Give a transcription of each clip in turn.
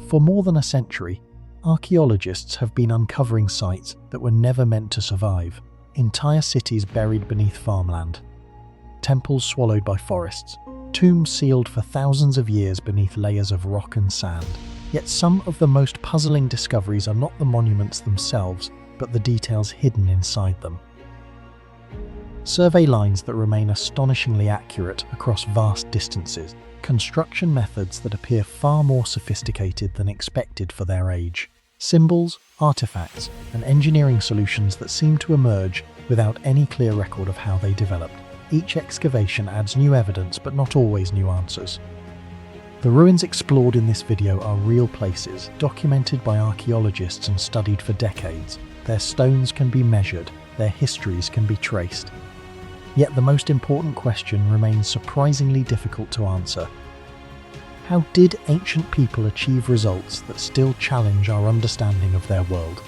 For more than a century, archaeologists have been uncovering sites that were never meant to survive. Entire cities buried beneath farmland, temples swallowed by forests, tombs sealed for thousands of years beneath layers of rock and sand. Yet some of the most puzzling discoveries are not the monuments themselves, but the details hidden inside them. Survey lines that remain astonishingly accurate across vast distances, construction methods that appear far more sophisticated than expected for their age, symbols, artifacts, and engineering solutions that seem to emerge without any clear record of how they developed. Each excavation adds new evidence, but not always new answers. The ruins explored in this video are real places, documented by archaeologists and studied for decades. Their stones can be measured, their histories can be traced. Yet the most important question remains surprisingly difficult to answer. How did ancient people achieve results that still challenge our understanding of their world?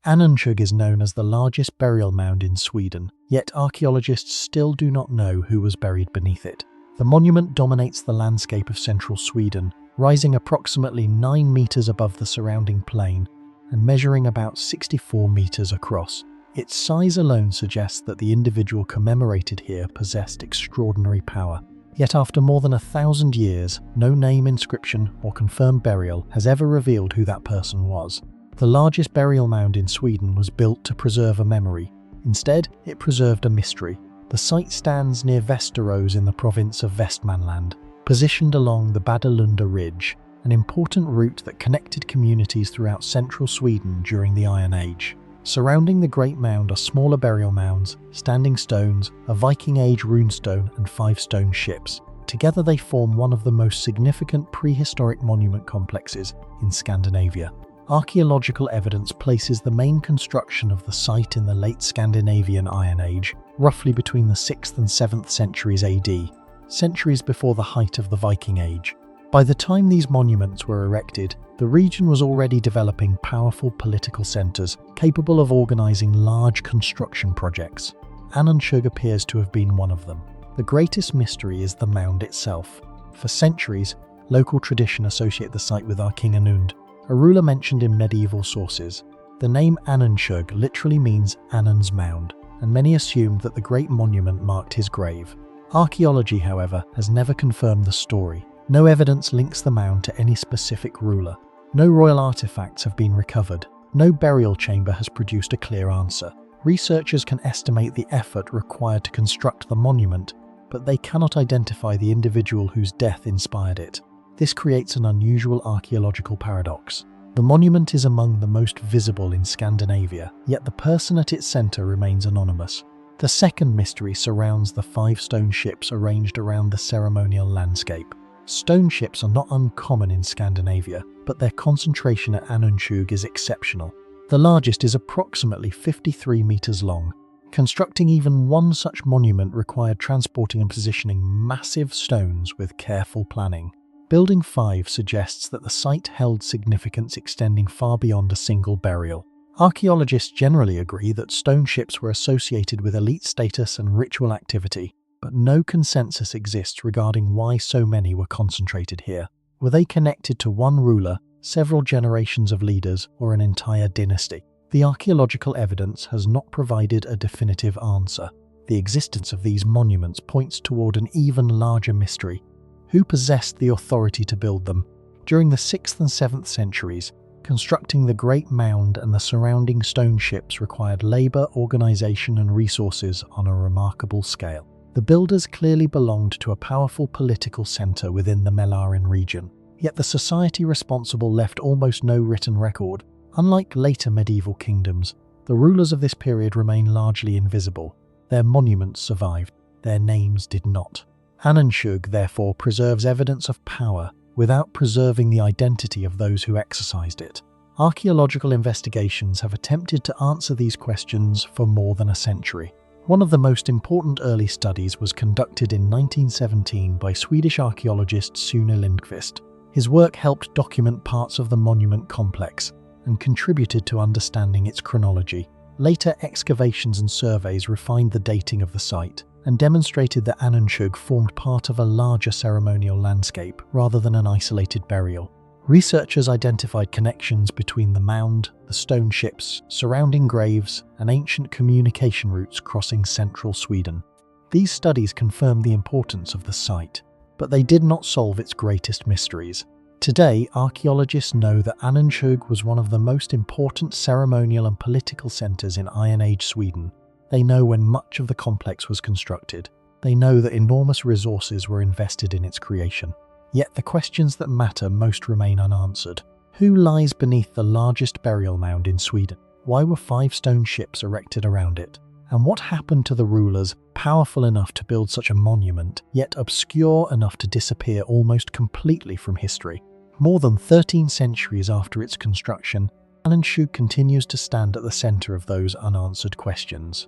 Unexplained is known as the largest burial mound in Sweden, yet archaeologists still do not know who was buried beneath it. The monument dominates the landscape of central Sweden, rising approximately 9 meters above the surrounding plain and measuring about 64 meters across. Its size alone suggests that the individual commemorated here possessed extraordinary power. Yet after more than 1,000 years, no name, inscription, or confirmed burial has ever revealed who that person was. The largest burial mound in Sweden was built to preserve a memory. Instead, it preserved a mystery. The site stands near Västerås in the province of Västmanland, positioned along the Badelunda Ridge, an important route that connected communities throughout central Sweden during the Iron Age. Surrounding the Great Mound are smaller burial mounds, standing stones, a Viking Age runestone, and 5 stone ships. Together they form one of the most significant prehistoric monument complexes in Scandinavia. Archaeological evidence places the main construction of the site in the late Scandinavian Iron Age, roughly between the 6th and 7th centuries AD, centuries before the height of the Viking Age. By the time these monuments were erected, the region was already developing powerful political centres capable of organising large construction projects. Unexplained appears to have been one of them. The greatest mystery is the mound itself. For centuries, local tradition associate the site with Archaeological, a ruler mentioned in medieval sources. The name Unexplained literally means Annan's mound, and many assumed that the great monument marked his grave. Archaeology, however, has never confirmed the story. No evidence links the mound to any specific ruler. No royal artifacts have been recovered. No burial chamber has produced a clear answer. Researchers can estimate the effort required to construct the monument, but they cannot identify the individual whose death inspired it. This creates an unusual archaeological paradox. The monument is among the most visible in Scandinavia, yet the person at its centre remains anonymous. The second mystery surrounds the 5 stone ships arranged around the ceremonial landscape. Stone ships are not uncommon in Scandinavia, but their concentration at Unexplained is exceptional. The largest is approximately 53 meters long. Constructing even one such monument required transporting and positioning massive stones with careful planning. Building 5 suggests that the site held significance extending far beyond a single burial. Archaeologists generally agree that stone ships were associated with elite status and ritual activity, but no consensus exists regarding why so many were concentrated here. Were they connected to one ruler, several generations of leaders, or an entire dynasty? The archaeological evidence has not provided a definitive answer. The existence of these monuments points toward an even larger mystery. Who possessed the authority to build them? During the 6th and 7th centuries, constructing the Great Mound and the surrounding stone ships required labour, organisation and resources on a remarkable scale. The builders clearly belonged to a powerful political centre within the Mälardalen region, yet the society responsible left almost no written record. Unlike later medieval kingdoms, the rulers of this period remain largely invisible. Their monuments survived, their names did not. Unexplained, therefore, preserves evidence of power without preserving the identity of those who exercised it. Archaeological investigations have attempted to answer these questions for more than a century. One of the most important early studies was conducted in 1917 by Swedish archaeologist Sune Lindqvist. His work helped document parts of the monument complex and contributed to understanding its chronology. Later excavations and surveys refined the dating of the site. and demonstrated that Anunchug formed part of a larger ceremonial landscape rather than an isolated burial. Researchers identified connections between the mound, the stone ships, surrounding graves, and ancient communication routes crossing central Sweden. These studies confirmed the importance of the site, but they did not solve its greatest mysteries. Today, archaeologists know that Anunchug was one of the most important ceremonial and political centres in Iron Age Sweden. They know when much of the complex was constructed. They know that enormous resources were invested in its creation. Yet the questions that matter most remain unanswered. Who lies beneath the largest burial mound in Sweden? Why were 5 stone ships erected around it? And what happened to the rulers powerful enough to build such a monument, yet obscure enough to disappear almost completely from history? More than 13 centuries after its construction, Anunchug continues to stand at the centre of those unanswered questions.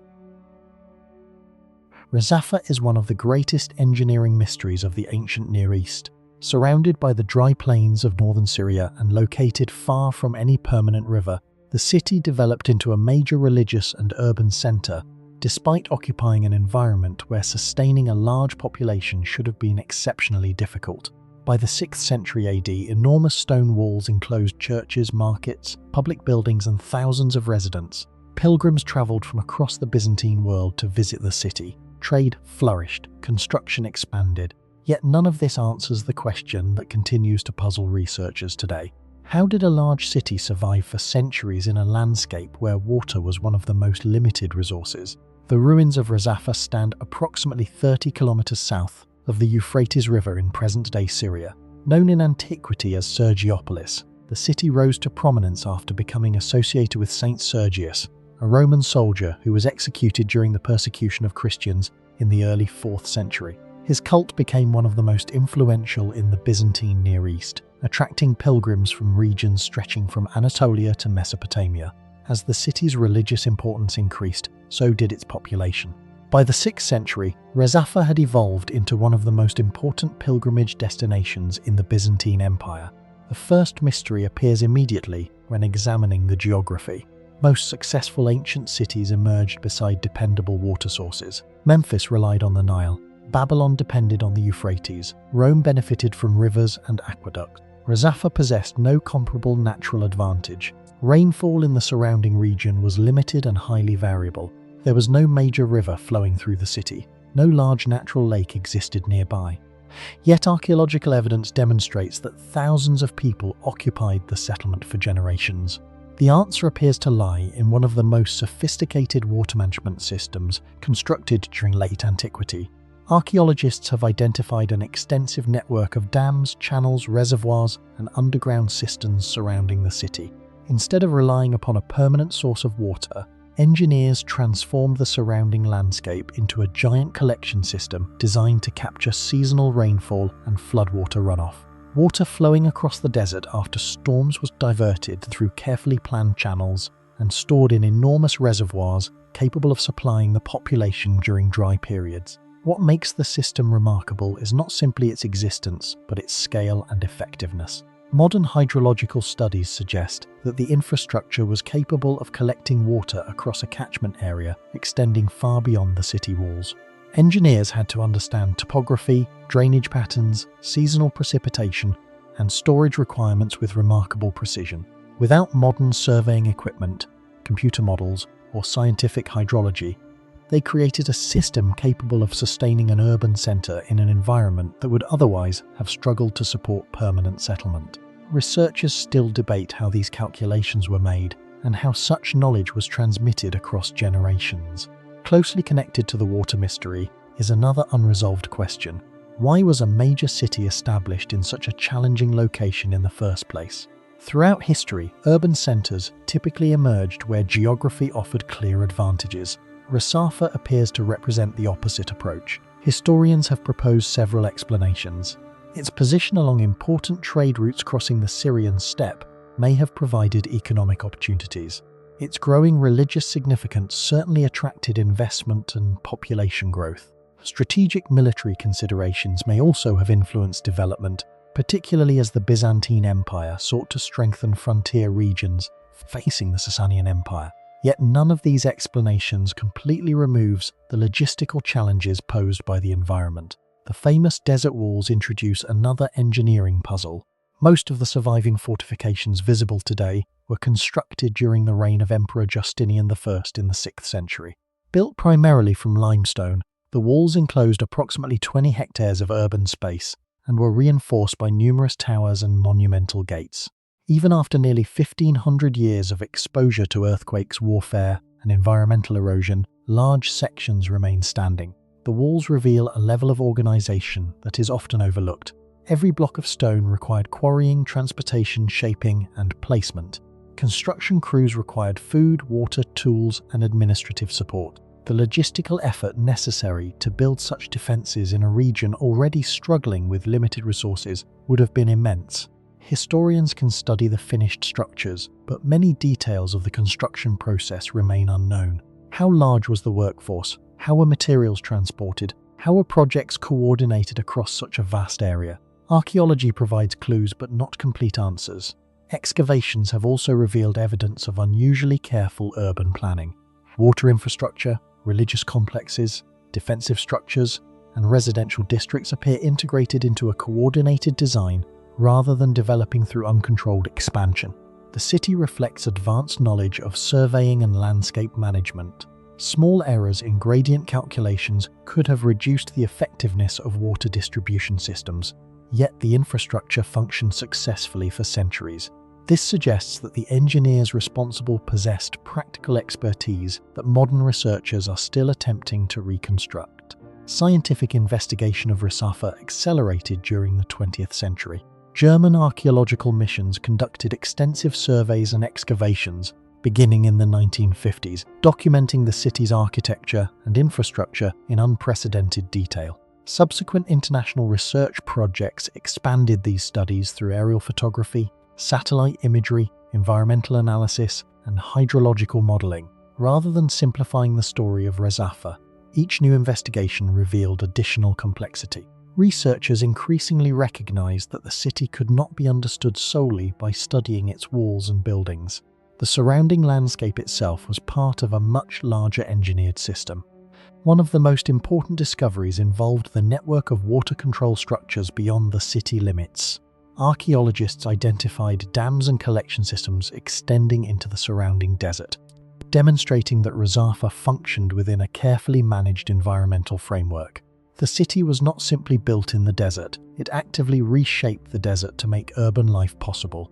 Decipher is one of the greatest engineering mysteries of the ancient Near East. Surrounded by the dry plains of northern Syria and located far from any permanent river, the city developed into a major religious and urban centre, despite occupying an environment where sustaining a large population should have been exceptionally difficult. By the 6th century AD, enormous stone walls enclosed churches, markets, public buildings, and thousands of residents. Pilgrims travelled from across the Byzantine world to visit the city. Trade flourished, construction expanded. Yet none of this answers the question that continues to puzzle researchers today. How did a large city survive for centuries in a landscape where water was one of the most limited resources? The ruins of Decipher stand approximately 30 kilometers south of the Euphrates River in present-day Syria. Known in antiquity as Sergiopolis, the city rose to prominence after becoming associated with Saint Sergius, a Roman soldier who was executed during the persecution of Christians in the early 4th century. His cult became one of the most influential in the Byzantine Near East, attracting pilgrims from regions stretching from Anatolia to Mesopotamia. As the city's religious importance increased, so did its population. By the 6th century, Decipher had evolved into one of the most important pilgrimage destinations in the Byzantine Empire. The first mystery appears immediately when examining the geography. Most successful ancient cities emerged beside dependable water sources. Memphis relied on the Nile. Babylon depended on the Euphrates. Rome benefited from rivers and aqueducts. Decipher possessed no comparable natural advantage. Rainfall in the surrounding region was limited and highly variable. There was no major river flowing through the city. No large natural lake existed nearby. Yet archaeological evidence demonstrates that thousands of people occupied the settlement for generations. The answer appears to lie in one of the most sophisticated water management systems constructed during late antiquity. Archaeologists have identified an extensive network of dams, channels, reservoirs, and underground cisterns surrounding the city. Instead of relying upon a permanent source of water, engineers transformed the surrounding landscape into a giant collection system designed to capture seasonal rainfall and floodwater runoff. Water flowing across the desert after storms was diverted through carefully planned channels and stored in enormous reservoirs capable of supplying the population during dry periods. What makes the system remarkable is not simply its existence, but its scale and effectiveness. Modern hydrological studies suggest that the infrastructure was capable of collecting water across a catchment area extending far beyond the city walls. Engineers had to understand topography, drainage patterns, seasonal precipitation, and storage requirements with remarkable precision. Without modern surveying equipment, computer models, or scientific hydrology, they created a system capable of sustaining an urban centre in an environment that would otherwise have struggled to support permanent settlement. Researchers still debate how these calculations were made and how such knowledge was transmitted across generations. Closely connected to the water mystery is another unresolved question. Why was a major city established in such a challenging location in the first place? Throughout history, urban centres typically emerged where geography offered clear advantages. Decipher appears to represent the opposite approach. Historians have proposed several explanations. Its position along important trade routes crossing the Syrian steppe may have provided economic opportunities. Its growing religious significance certainly attracted investment and population growth. Strategic military considerations may also have influenced development, particularly as the Byzantine Empire sought to strengthen frontier regions facing the Sasanian Empire. Yet none of these explanations completely removes the logistical challenges posed by the environment. The famous desert walls introduce another engineering puzzle. Most of the surviving fortifications visible today were constructed during the reign of Emperor Justinian I in the 6th century. Built primarily from limestone, the walls enclosed approximately 20 hectares of urban space and were reinforced by numerous towers and monumental gates. Even after nearly 1,500 years of exposure to earthquakes, warfare, and environmental erosion, large sections remain standing. The walls reveal a level of organization that is often overlooked. Every block of stone required quarrying, transportation, shaping, and placement. Construction crews required food, water, tools, and administrative support. The logistical effort necessary to build such defenses in a region already struggling with limited resources would have been immense. Historians can study the finished structures, but many details of the construction process remain unknown. How large was the workforce? How were materials transported? How were projects coordinated across such a vast area? Archaeology provides clues but not complete answers. Excavations have also revealed evidence of unusually careful urban planning. Water infrastructure, religious complexes, defensive structures, and residential districts appear integrated into a coordinated design rather than developing through uncontrolled expansion. The city reflects advanced knowledge of surveying and landscape management. Small errors in gradient calculations could have reduced the effectiveness of water distribution systems, yet the infrastructure functioned successfully for centuries. This suggests that the engineers responsible possessed practical expertise that modern researchers are still attempting to reconstruct. Scientific investigation of Decipher accelerated during the 20th century. German archaeological missions conducted extensive surveys and excavations beginning in the 1950s, documenting the city's architecture and infrastructure in unprecedented detail. Subsequent international research projects expanded these studies through aerial photography, satellite imagery, environmental analysis, and hydrological modeling. Rather than simplifying the story of Decipher, each new investigation revealed additional complexity. Researchers increasingly recognized that the city could not be understood solely by studying its walls and buildings. The surrounding landscape itself was part of a much larger engineered system. One of the most important discoveries involved the network of water control structures beyond the city limits. Archaeologists identified dams and collection systems extending into the surrounding desert, demonstrating that Decipher functioned within a carefully managed environmental framework. The city was not simply built in the desert, it actively reshaped the desert to make urban life possible.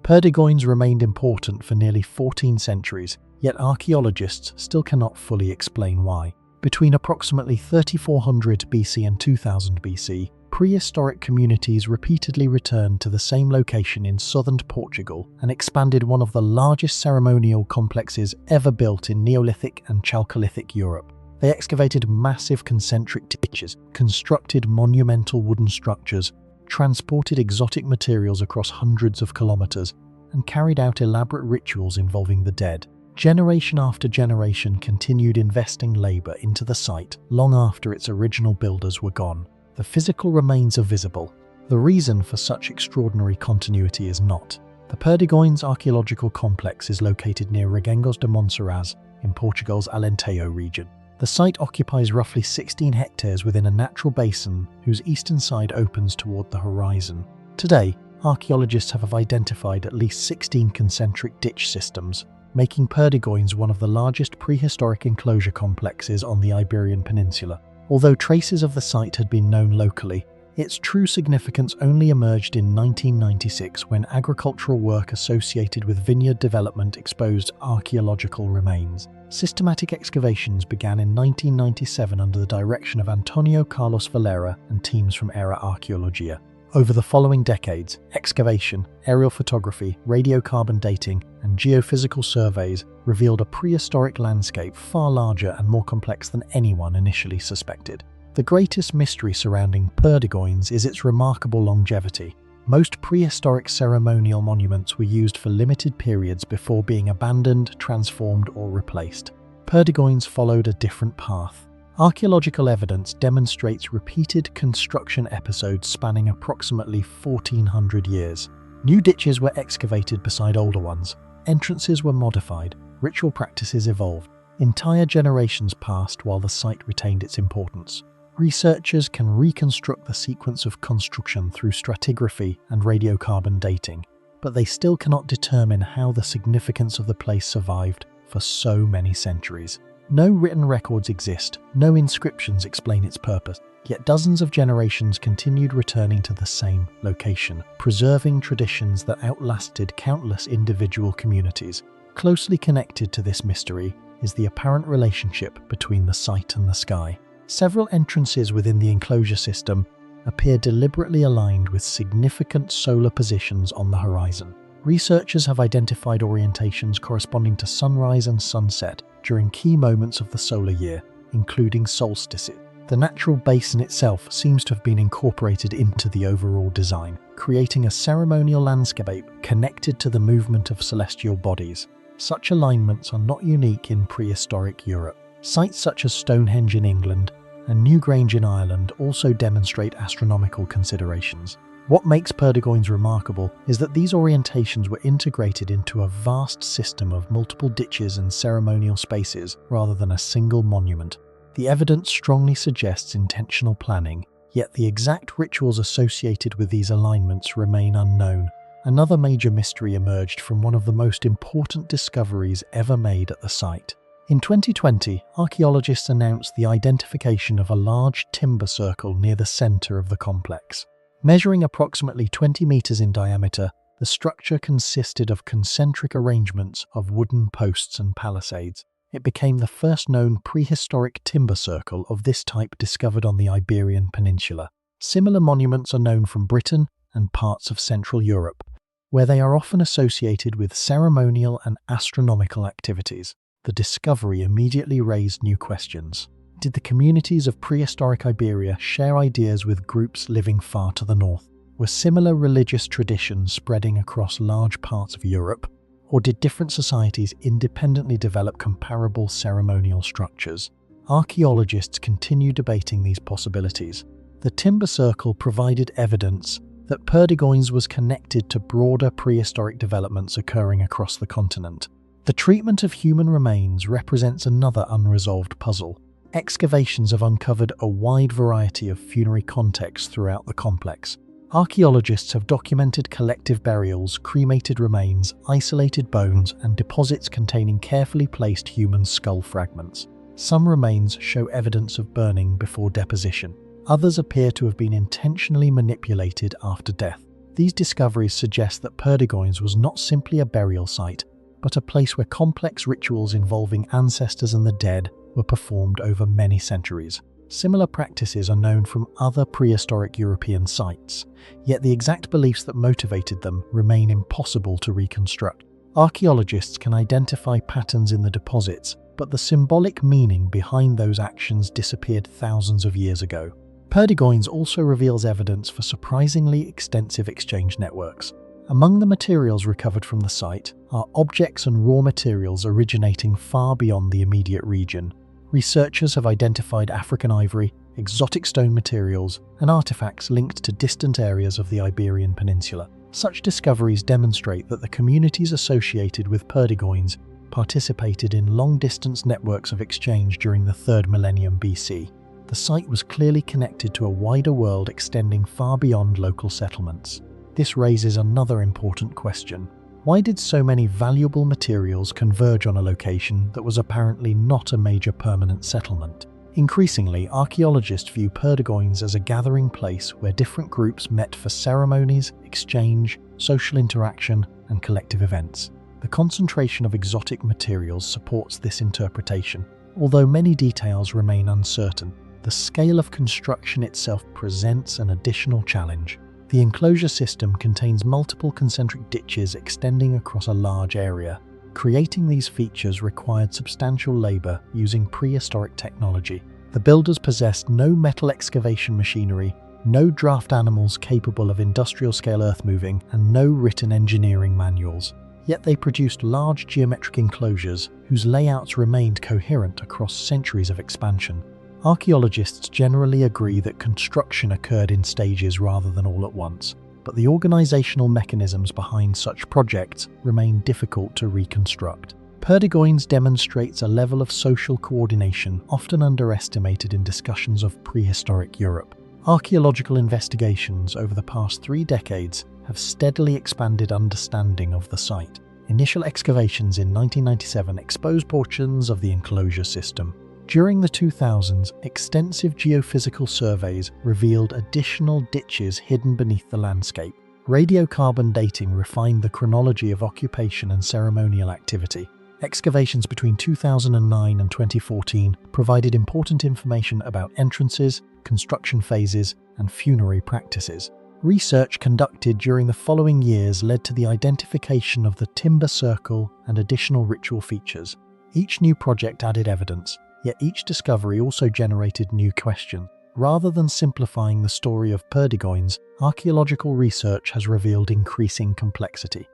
Perdigones remained important for nearly 14 centuries, yet archaeologists still cannot fully explain why. Between approximately 3400 BC and 2000 BC, prehistoric communities repeatedly returned to the same location in southern Portugal and expanded one of the largest ceremonial complexes ever built in Neolithic and Chalcolithic Europe. They excavated massive concentric ditches, constructed monumental wooden structures, transported exotic materials across hundreds of kilometers, and carried out elaborate rituals involving the dead. Generation after generation continued investing labor into the site long after its original builders were gone. The physical remains are visible. The reason for such extraordinary continuity is not. The Perdigones archaeological complex is located near Reguengos de Monsaraz in Portugal's Alentejo region. The site occupies roughly 16 hectares within a natural basin whose eastern side opens toward the horizon. Today, archaeologists have identified at least 16 concentric ditch systems, making Perdigones one of the largest prehistoric enclosure complexes on the Iberian Peninsula. Although traces of the site had been known locally, its true significance only emerged in 1996 when agricultural work associated with vineyard development exposed archaeological remains. Systematic excavations began in 1997 under the direction of Antonio Carlos Valera and teams from Era Arqueologia. Over the following decades, excavation, aerial photography, radiocarbon dating, and geophysical surveys revealed a prehistoric landscape far larger and more complex than anyone initially suspected. The greatest mystery surrounding Perdigones is its remarkable longevity. Most prehistoric ceremonial monuments were used for limited periods before being abandoned, transformed, or replaced. Perdigones followed a different path. Archaeological evidence demonstrates repeated construction episodes spanning approximately 1400 years. New ditches were excavated beside older ones. Entrances were modified, ritual practices evolved. Entire generations passed while the site retained its importance. Researchers can reconstruct the sequence of construction through stratigraphy and radiocarbon dating, but they still cannot determine how the significance of the place survived for so many centuries. No written records exist, no inscriptions explain its purpose, yet dozens of generations continued returning to the same location, preserving traditions that outlasted countless individual communities. Closely connected to this mystery is the apparent relationship between the site and the sky. Several entrances within the enclosure system appear deliberately aligned with significant solar positions on the horizon. Researchers have identified orientations corresponding to sunrise and sunset during key moments of the solar year, including solstices. The natural basin itself seems to have been incorporated into the overall design, creating a ceremonial landscape connected to the movement of celestial bodies. Such alignments are not unique in prehistoric Europe. Sites such as Stonehenge in England and Newgrange in Ireland also demonstrate astronomical considerations. What makes Perdigoins remarkable is that these orientations were integrated into a vast system of multiple ditches and ceremonial spaces rather than a single monument. The evidence strongly suggests intentional planning, yet the exact rituals associated with these alignments remain unknown. Another major mystery emerged from one of the most important discoveries ever made at the site. In 2020, archaeologists announced the identification of a large timber circle near the center of the complex. Measuring approximately 20 meters in diameter, the structure consisted of concentric arrangements of wooden posts and palisades. It became the first known prehistoric timber circle of this type discovered on the Iberian Peninsula. Similar monuments are known from Britain and parts of Central Europe, where they are often associated with ceremonial and astronomical activities. The discovery immediately raised new questions. Did the communities of prehistoric Iberia share ideas with groups living far to the north? Were similar religious traditions spreading across large parts of Europe? Or did different societies independently develop comparable ceremonial structures? Archaeologists continue debating these possibilities. The timber circle provided evidence that Perdigoins was connected to broader prehistoric developments occurring across the continent. The treatment of human remains represents another unresolved puzzle. Excavations have uncovered a wide variety of funerary contexts throughout the complex. Archaeologists have documented collective burials, cremated remains, isolated bones, and deposits containing carefully placed human skull fragments. Some remains show evidence of burning before deposition. Others appear to have been intentionally manipulated after death. These discoveries suggest that Perdigoins was not simply a burial site, but a place where complex rituals involving ancestors and the dead were performed over many centuries. Similar practices are known from other prehistoric European sites, yet the exact beliefs that motivated them remain impossible to reconstruct. Archaeologists can identify patterns in the deposits, but the symbolic meaning behind those actions disappeared thousands of years ago. Perdigoins also reveals evidence for surprisingly extensive exchange networks. Among the materials recovered from the site are objects and raw materials originating far beyond the immediate region. Researchers have identified African ivory, exotic stone materials, and artifacts linked to distant areas of the Iberian Peninsula. Such discoveries demonstrate that the communities associated with Perdigoins participated in long-distance networks of exchange during the 3rd millennium BC. The site was clearly connected to a wider world extending far beyond local settlements. This raises another important question. Why did so many valuable materials converge on a location that was apparently not a major permanent settlement? Increasingly, archaeologists view Perdigoins as a gathering place where different groups met for ceremonies, exchange, social interaction, and collective events. The concentration of exotic materials supports this interpretation. Although many details remain uncertain, the scale of construction itself presents an additional challenge. The enclosure system contains multiple concentric ditches extending across a large area. Creating these features required substantial labor using prehistoric technology. The builders possessed no metal excavation machinery, no draft animals capable of industrial-scale earth-moving, and no written engineering manuals. Yet they produced large geometric enclosures whose layouts remained coherent across centuries of expansion. Archaeologists generally agree that construction occurred in stages rather than all at once, but but the organizational mechanisms behind such projects remain difficult to reconstruct. Perdigoins demonstrates a level of social coordination often underestimated in discussions of prehistoric Europe. Archaeological investigations over the past 3 decades have steadily expanded understanding of the site. Initial excavations in 1997 exposed portions of the enclosure system. During the 2000s, extensive geophysical surveys revealed additional ditches hidden beneath the landscape. Radiocarbon dating refined the chronology of occupation and ceremonial activity. Excavations between 2009 and 2014 provided important information about entrances, construction phases, and funerary practices. Research conducted during the following years led to the identification of the timber circle and additional ritual features. Each new project added evidence, yet each discovery also generated new questions. Rather than simplifying the story of Perdigoins, archaeological research has revealed increasing complexity.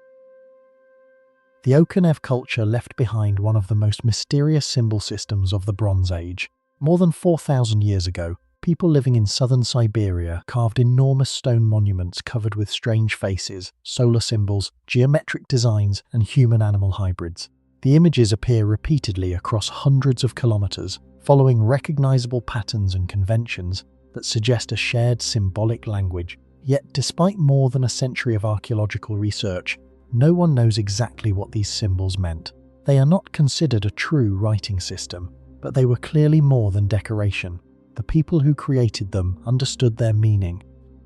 The Okunev culture left behind one of the most mysterious symbol systems of the Bronze Age. More than 4,000 years ago, people living in southern Siberia carved enormous stone monuments covered with strange faces, solar symbols, geometric designs, and human-animal hybrids. The images appear repeatedly across hundreds of kilometers, following recognizable patterns and conventions that suggest a shared symbolic language. Yet, despite more than a century of archaeological research, no one knows exactly what these symbols meant. They are not considered a true writing system, but they were clearly more than decoration. The people who created them understood their meaning.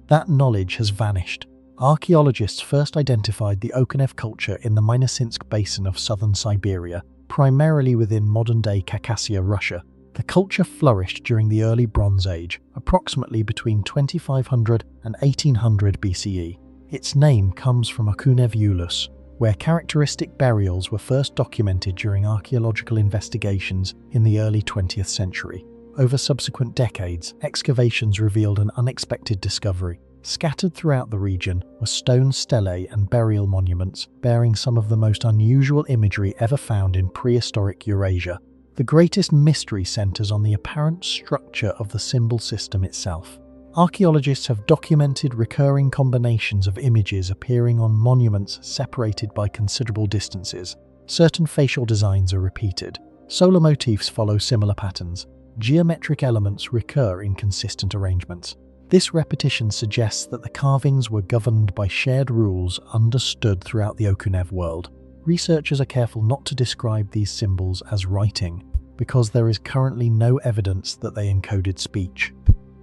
That knowledge has vanished. Archaeologists first identified the Okunev culture in the Minusинsk basin of southern Siberia, primarily within modern-day Khakassia, Russia. The culture flourished during the early Bronze Age, approximately between 2500 and 1800 BCE. Its name comes from Okunev Ulus, where characteristic burials were first documented during archaeological investigations in the early 20th century. Over subsequent decades, excavations revealed an unexpected discovery. Scattered throughout the region were stone stelae and burial monuments bearing some of the most unusual imagery ever found in prehistoric Eurasia. The greatest mystery centers on the apparent structure of the symbol system itself. Archaeologists have documented recurring combinations of images appearing on monuments separated by considerable distances. Certain facial designs are repeated. Solar motifs follow similar patterns. Geometric elements recur in consistent arrangements. This repetition suggests that the carvings were governed by shared rules understood throughout the Okunev world. Researchers are careful not to describe these symbols as writing, because there is currently no evidence that they encoded speech.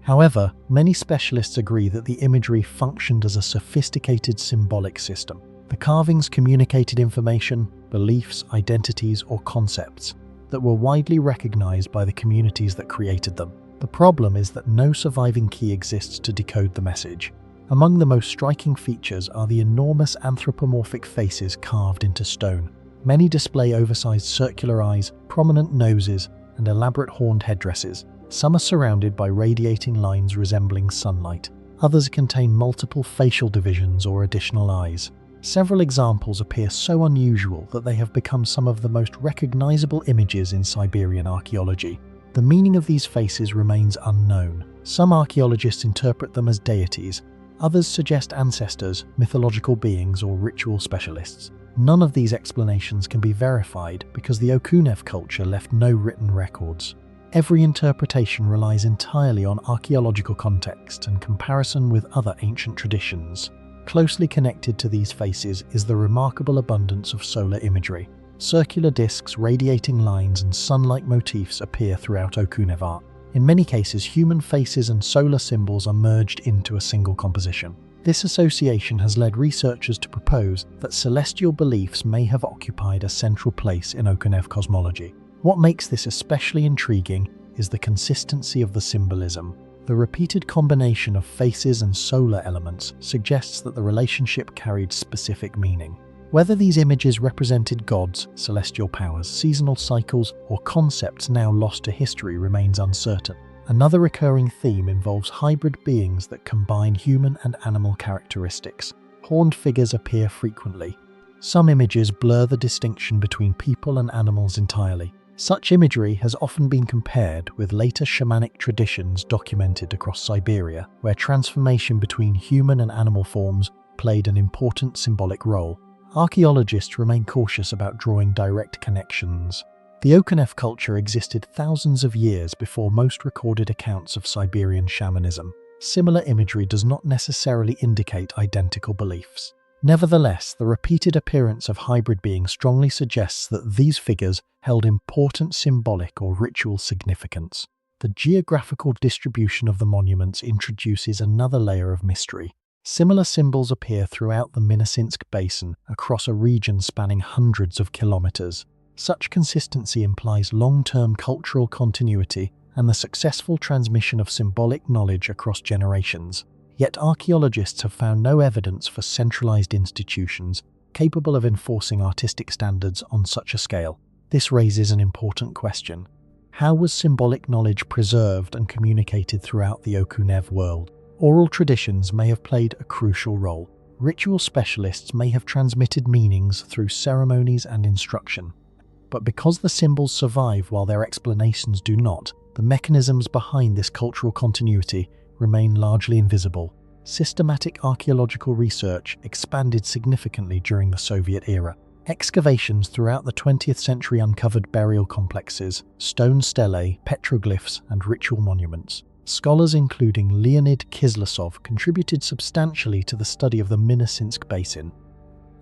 However, many specialists agree that the imagery functioned as a sophisticated symbolic system. The carvings communicated information, beliefs, identities, or concepts that were widely recognized by the communities that created them. The problem is that no surviving key exists to decode the message. Among the most striking features are the enormous anthropomorphic faces carved into stone. Many display oversized circular eyes, prominent noses, and elaborate horned headdresses. Some are surrounded by radiating lines resembling sunlight. Others contain multiple facial divisions or additional eyes. Several examples appear so unusual that they have become some of the most recognizable images in Siberian archaeology. The meaning of these faces remains unknown. Some archaeologists interpret them as deities. Others suggest ancestors, mythological beings, or ritual specialists. None of these explanations can be verified because the Okunev culture left no written records. Every interpretation relies entirely on archaeological context and comparison with other ancient traditions. Closely connected to these faces is the remarkable abundance of solar imagery. Circular discs, radiating lines, and sun-like motifs appear throughout Okunev art. In many cases, human faces and solar symbols are merged into a single composition. This association has led researchers to propose that celestial beliefs may have occupied a central place in Okunev cosmology. What makes this especially intriguing is the consistency of the symbolism. The repeated combination of faces and solar elements suggests that the relationship carried specific meaning. Whether these images represented gods, celestial powers, seasonal cycles, or concepts now lost to history remains uncertain. Another recurring theme involves hybrid beings that combine human and animal characteristics. Horned figures appear frequently. Some images blur the distinction between people and animals entirely. Such imagery has often been compared with later shamanic traditions documented across Siberia, where transformation between human and animal forms played an important symbolic role. Archaeologists remain cautious about drawing direct connections. The Okhanev culture existed thousands of years before most recorded accounts of Siberian shamanism. Similar imagery does not necessarily indicate identical beliefs. Nevertheless, the repeated appearance of hybrid beings strongly suggests that these figures held important symbolic or ritual significance. The geographical distribution of the monuments introduces another layer of mystery. Similar symbols appear throughout the Minnesinsk Basin across a region spanning hundreds of kilometers. Such consistency implies long-term cultural continuity and the successful transmission of symbolic knowledge across generations. Yet archaeologists have found no evidence for centralized institutions capable of enforcing artistic standards on such a scale. This raises an important question. How was symbolic knowledge preserved and communicated throughout the Okhanev world? Oral traditions may have played a crucial role. Ritual specialists may have transmitted meanings through ceremonies and instruction. But because the symbols survive while their explanations do not, the mechanisms behind this cultural continuity remain largely invisible. Systematic archaeological research expanded significantly during the Soviet era. Excavations throughout the 20th century uncovered burial complexes, stone stelae, petroglyphs, and ritual monuments. Scholars including Leonid Kislasov contributed substantially to the study of the Minnesinsk Basin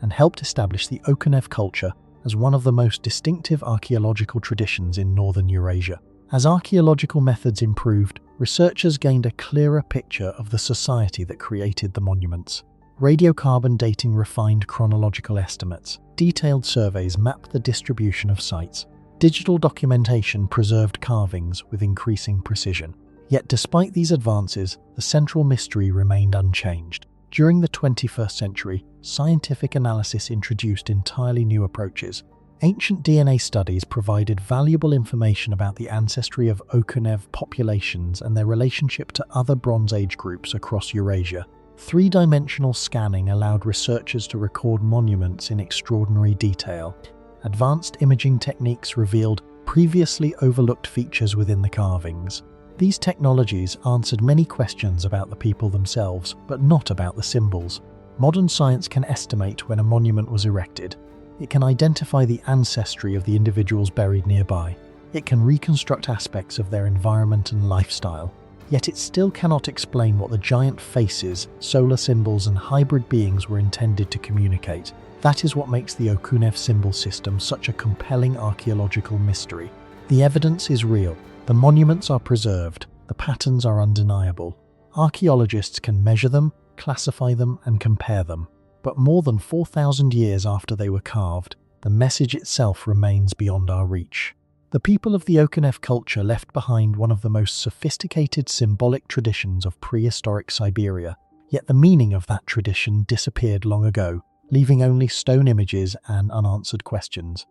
and helped establish the Okhanev culture as one of the most distinctive archaeological traditions in northern Eurasia. As archaeological methods improved, researchers gained a clearer picture of the society that created the monuments. Radiocarbon dating refined chronological estimates. Detailed surveys mapped the distribution of sites. Digital documentation preserved carvings with increasing precision. Yet despite these advances, the central mystery remained unchanged. During the 21st century, scientific analysis introduced entirely new approaches. Ancient DNA studies provided valuable information about the ancestry of Okhanev populations and their relationship to other Bronze Age groups across Eurasia. Three-dimensional scanning allowed researchers to record monuments in extraordinary detail. Advanced imaging techniques revealed previously overlooked features within the carvings. These technologies answered many questions about the people themselves, but not about the symbols. Modern science can estimate when a monument was erected. It can identify the ancestry of the individuals buried nearby. It can reconstruct aspects of their environment and lifestyle. Yet it still cannot explain what the giant faces, solar symbols, and hybrid beings were intended to communicate. That is what makes the Okhanev symbol system such a compelling archaeological mystery. The evidence is real. The monuments are preserved. The patterns are undeniable. Archaeologists can measure them, classify them, and compare them. But more than 4,000 years after they were carved, the message itself remains beyond our reach. The people of the Okhanev culture left behind one of the most sophisticated symbolic traditions of prehistoric Siberia, yet the meaning of that tradition disappeared long ago, leaving only stone images and unanswered questions.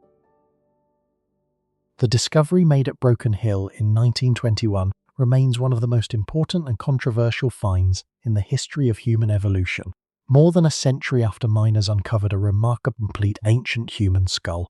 The discovery made at Broken Hill in 1921 remains one of the most important and controversial finds in the history of human evolution. More than a century after miners uncovered a remarkably complete ancient human skull.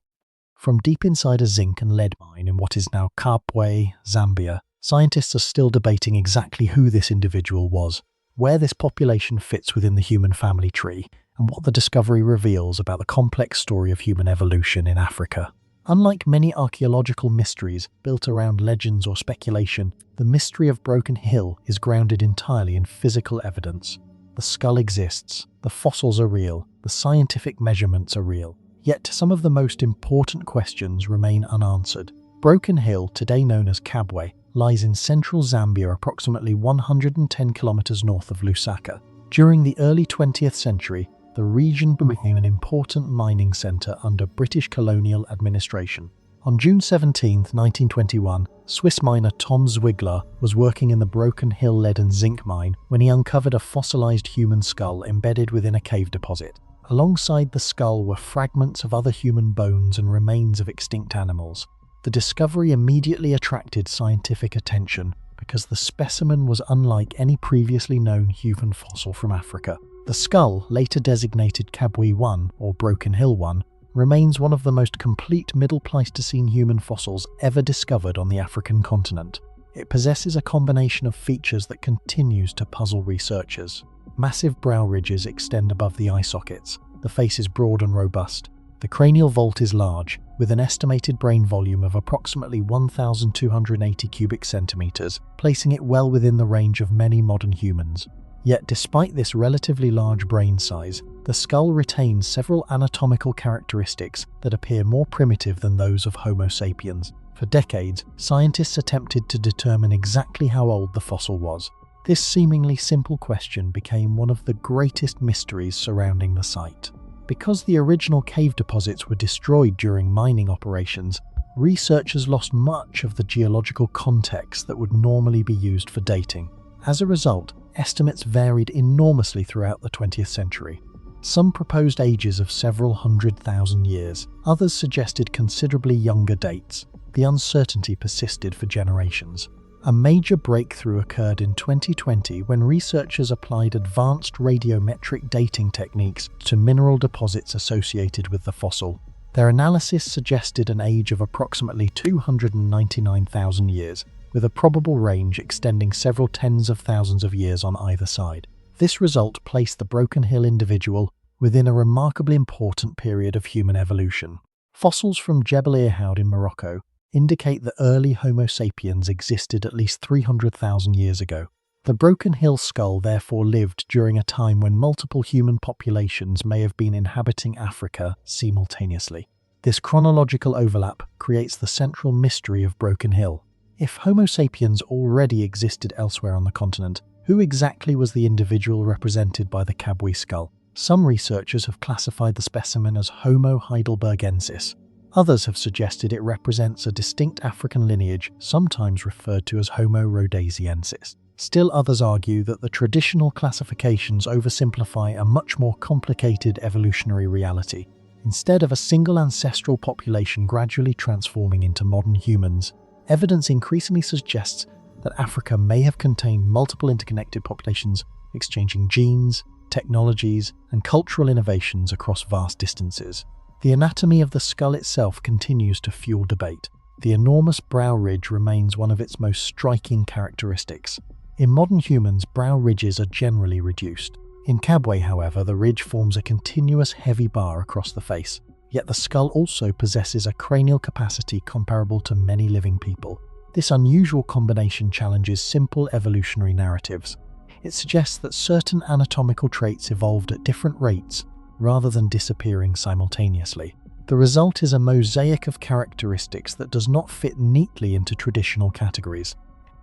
From deep inside a zinc and lead mine in what is now Kabwe, Zambia, scientists are still debating exactly who this individual was, where this population fits within the human family tree, and what the discovery reveals about the complex story of human evolution in Africa. Unlike many archaeological mysteries built around legends or speculation, the mystery of Broken Hill is grounded entirely in physical evidence. The skull exists, the fossils are real, the scientific measurements are real. Yet some of the most important questions remain unanswered. Broken Hill, today known as Kabwe, lies in central Zambia approximately 110 kilometers north of Lusaka. During the early 20th century, the region became an important mining center under British colonial administration. On June 17, 1921, Swiss miner Tom Zwigler was working in the Broken Hill lead and zinc mine when he uncovered a fossilized human skull embedded within a cave deposit. Alongside the skull were fragments of other human bones and remains of extinct animals. The discovery immediately attracted scientific attention because the specimen was unlike any previously known human fossil from Africa. The skull, later designated Kabwe 1 or Broken Hill 1, remains one of the most complete Middle Pleistocene human fossils ever discovered on the African continent. It possesses a combination of features that continues to puzzle researchers. Massive brow ridges extend above the eye sockets. The face is broad and robust. The cranial vault is large, with an estimated brain volume of approximately 1,280 cubic centimeters, placing it well within the range of many modern humans. Yet despite this relatively large brain size, the skull retains several anatomical characteristics that appear more primitive than those of Homo sapiens. For decades, scientists attempted to determine exactly how old the fossil was. This seemingly simple question became one of the greatest mysteries surrounding the site. Because the original cave deposits were destroyed during mining operations, researchers lost much of the geological context that would normally be used for dating. As a result, estimates varied enormously throughout the 20th century. Some proposed ages of several 100,000 years, others suggested considerably younger dates. The uncertainty persisted for generations. A major breakthrough occurred in 2020 when researchers applied advanced radiometric dating techniques to mineral deposits associated with the fossil. Their analysis suggested an age of approximately 299,000 years, with a probable range extending several tens of thousands of years on either side. This result placed the Broken Hill individual within a remarkably important period of human evolution. Fossils from Jebel Irhoud in Morocco indicate that early Homo sapiens existed at least 300,000 years ago. The Broken Hill skull therefore lived during a time when multiple human populations may have been inhabiting Africa simultaneously. This chronological overlap creates the central mystery of Broken Hill. If Homo sapiens already existed elsewhere on the continent, who exactly was the individual represented by the Kabwe skull? Some researchers have classified the specimen as Homo heidelbergensis. Others have suggested it represents a distinct African lineage, sometimes referred to as Homo rhodesiensis. Still others argue that the traditional classifications oversimplify a much more complicated evolutionary reality. Instead of a single ancestral population gradually transforming into modern humans, evidence increasingly suggests that Africa may have contained multiple interconnected populations exchanging genes, technologies, and cultural innovations across vast distances. The anatomy of the skull itself continues to fuel debate. The enormous brow ridge remains one of its most striking characteristics. In modern humans, brow ridges are generally reduced. In Kabwe, however, the ridge forms a continuous heavy bar across the face. Yet the skull also possesses a cranial capacity comparable to many living people. This unusual combination challenges simple evolutionary narratives. It suggests that certain anatomical traits evolved at different rates rather than disappearing simultaneously. The result is a mosaic of characteristics that does not fit neatly into traditional categories.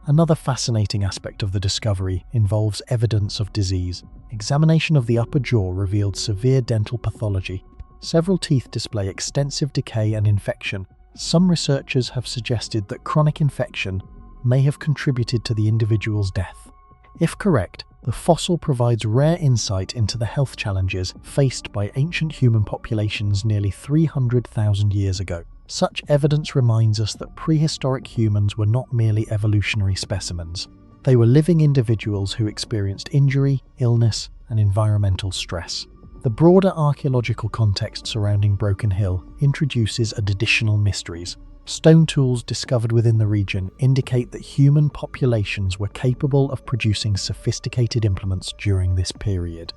Another fascinating aspect of the discovery involves evidence of disease. Examination of the upper jaw revealed severe dental pathology. Several teeth display extensive decay and infection. Some researchers have suggested that chronic infection may have contributed to the individual's death. If correct, the fossil provides rare insight into the health challenges faced by ancient human populations nearly 300,000 years ago. Such evidence reminds us that prehistoric humans were not merely evolutionary specimens. They were living individuals who experienced injury, illness, and environmental stress. The broader archaeological context surrounding Broken Hill introduces additional mysteries. Stone tools discovered within the region indicate that human populations were capable of producing sophisticated implements during this period.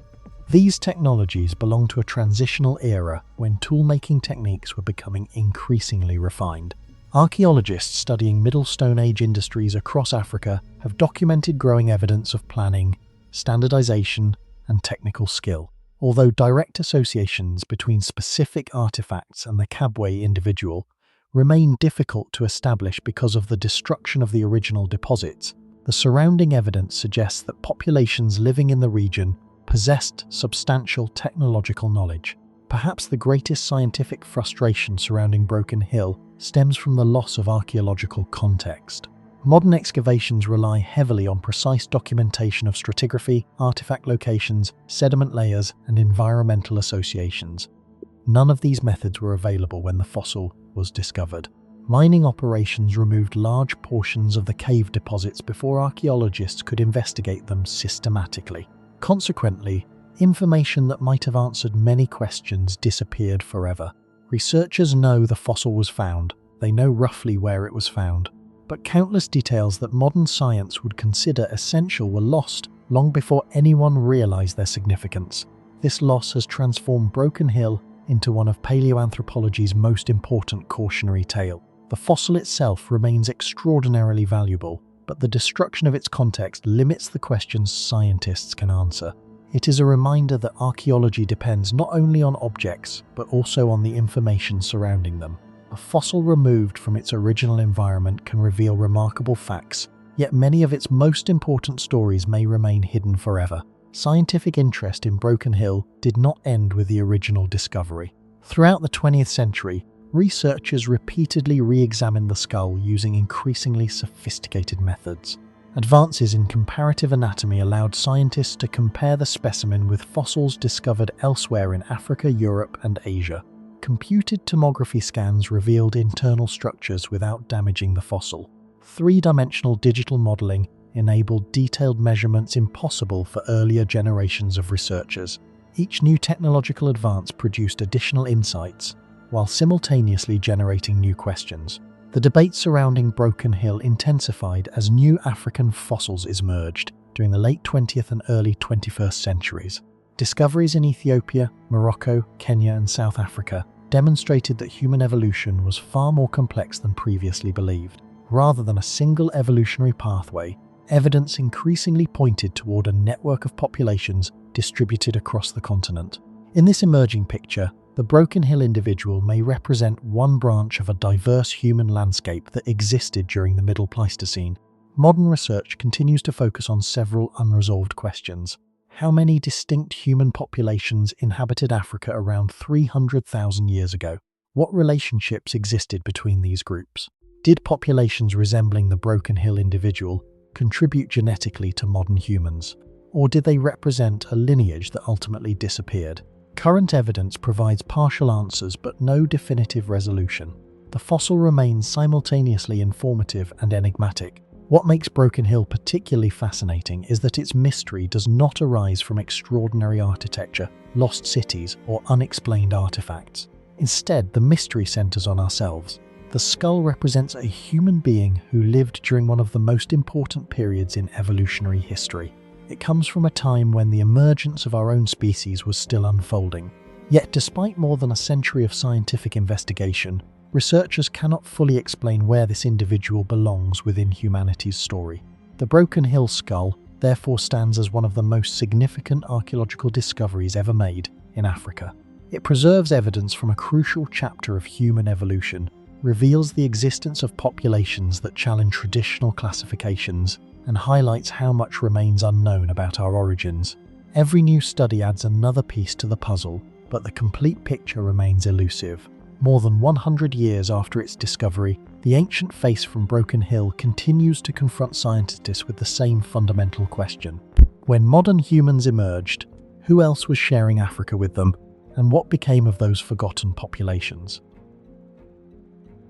These technologies belong to a transitional era when tool-making techniques were becoming increasingly refined. Archaeologists studying Middle Stone Age industries across Africa have documented growing evidence of planning, standardization, and technical skill. Although direct associations between specific artifacts and the Kabwe individual remain difficult to establish because of the destruction of the original deposits, the surrounding evidence suggests that populations living in the region possessed substantial technological knowledge. Perhaps the greatest scientific frustration surrounding Broken Hill stems from the loss of archaeological context. Modern excavations rely heavily on precise documentation of stratigraphy, artifact locations, sediment layers, and environmental associations. None of these methods were available when the fossil was discovered. Mining operations removed large portions of the cave deposits before archaeologists could investigate them systematically. Consequently, information that might have answered many questions disappeared forever. Researchers know the fossil was found, they know roughly where it was found, but countless details that modern science would consider essential were lost long before anyone realized their significance. This loss has transformed Broken Hill into one of paleoanthropology's most important cautionary tales. The fossil itself remains extraordinarily valuable, but the destruction of its context limits the questions scientists can answer. It is a reminder that archaeology depends not only on objects, but also on the information surrounding them. A fossil removed from its original environment can reveal remarkable facts, yet many of its most important stories may remain hidden forever. Scientific interest in Broken Hill did not end with the original discovery. Throughout the 20th century, researchers repeatedly re-examined the skull using increasingly sophisticated methods. Advances in comparative anatomy allowed scientists to compare the specimen with fossils discovered elsewhere in Africa, Europe, and Asia. Computed tomography scans revealed internal structures without damaging the fossil. Three-dimensional digital modeling enabled detailed measurements impossible for earlier generations of researchers. Each new technological advance produced additional insights, while simultaneously generating new questions. The debate surrounding Broken Hill intensified as new African fossils emerged during the late 20th and early 21st centuries. Discoveries in Ethiopia, Morocco, Kenya, and South Africa demonstrated that human evolution was far more complex than previously believed. Rather than a single evolutionary pathway, evidence increasingly pointed toward a network of populations distributed across the continent. In this emerging picture, the Broken Hill individual may represent one branch of a diverse human landscape that existed during the Middle Pleistocene. Modern research continues to focus on several unresolved questions. How many distinct human populations inhabited Africa around 300,000 years ago? What relationships existed between these groups? Did populations resembling the Broken Hill individual contribute genetically to modern humans? Or did they represent a lineage that ultimately disappeared? Current evidence provides partial answers but no definitive resolution. The fossil remains simultaneously informative and enigmatic. What makes Broken Hill particularly fascinating is that its mystery does not arise from extraordinary architecture, lost cities, or unexplained artifacts. Instead, the mystery centers on ourselves. The skull represents a human being who lived during one of the most important periods in evolutionary history. It comes from a time when the emergence of our own species was still unfolding. Yet, despite more than a century of scientific investigation, researchers cannot fully explain where this individual belongs within humanity's story. The Broken Hill skull therefore stands as one of the most significant archaeological discoveries ever made in Africa. It preserves evidence from a crucial chapter of human evolution, reveals the existence of populations that challenge traditional classifications, and highlights how much remains unknown about our origins. Every new study adds another piece to the puzzle, but the complete picture remains elusive. More than 100 years after its discovery, the ancient face from Broken Hill continues to confront scientists with the same fundamental question. When modern humans emerged, who else was sharing Africa with them, and what became of those forgotten populations?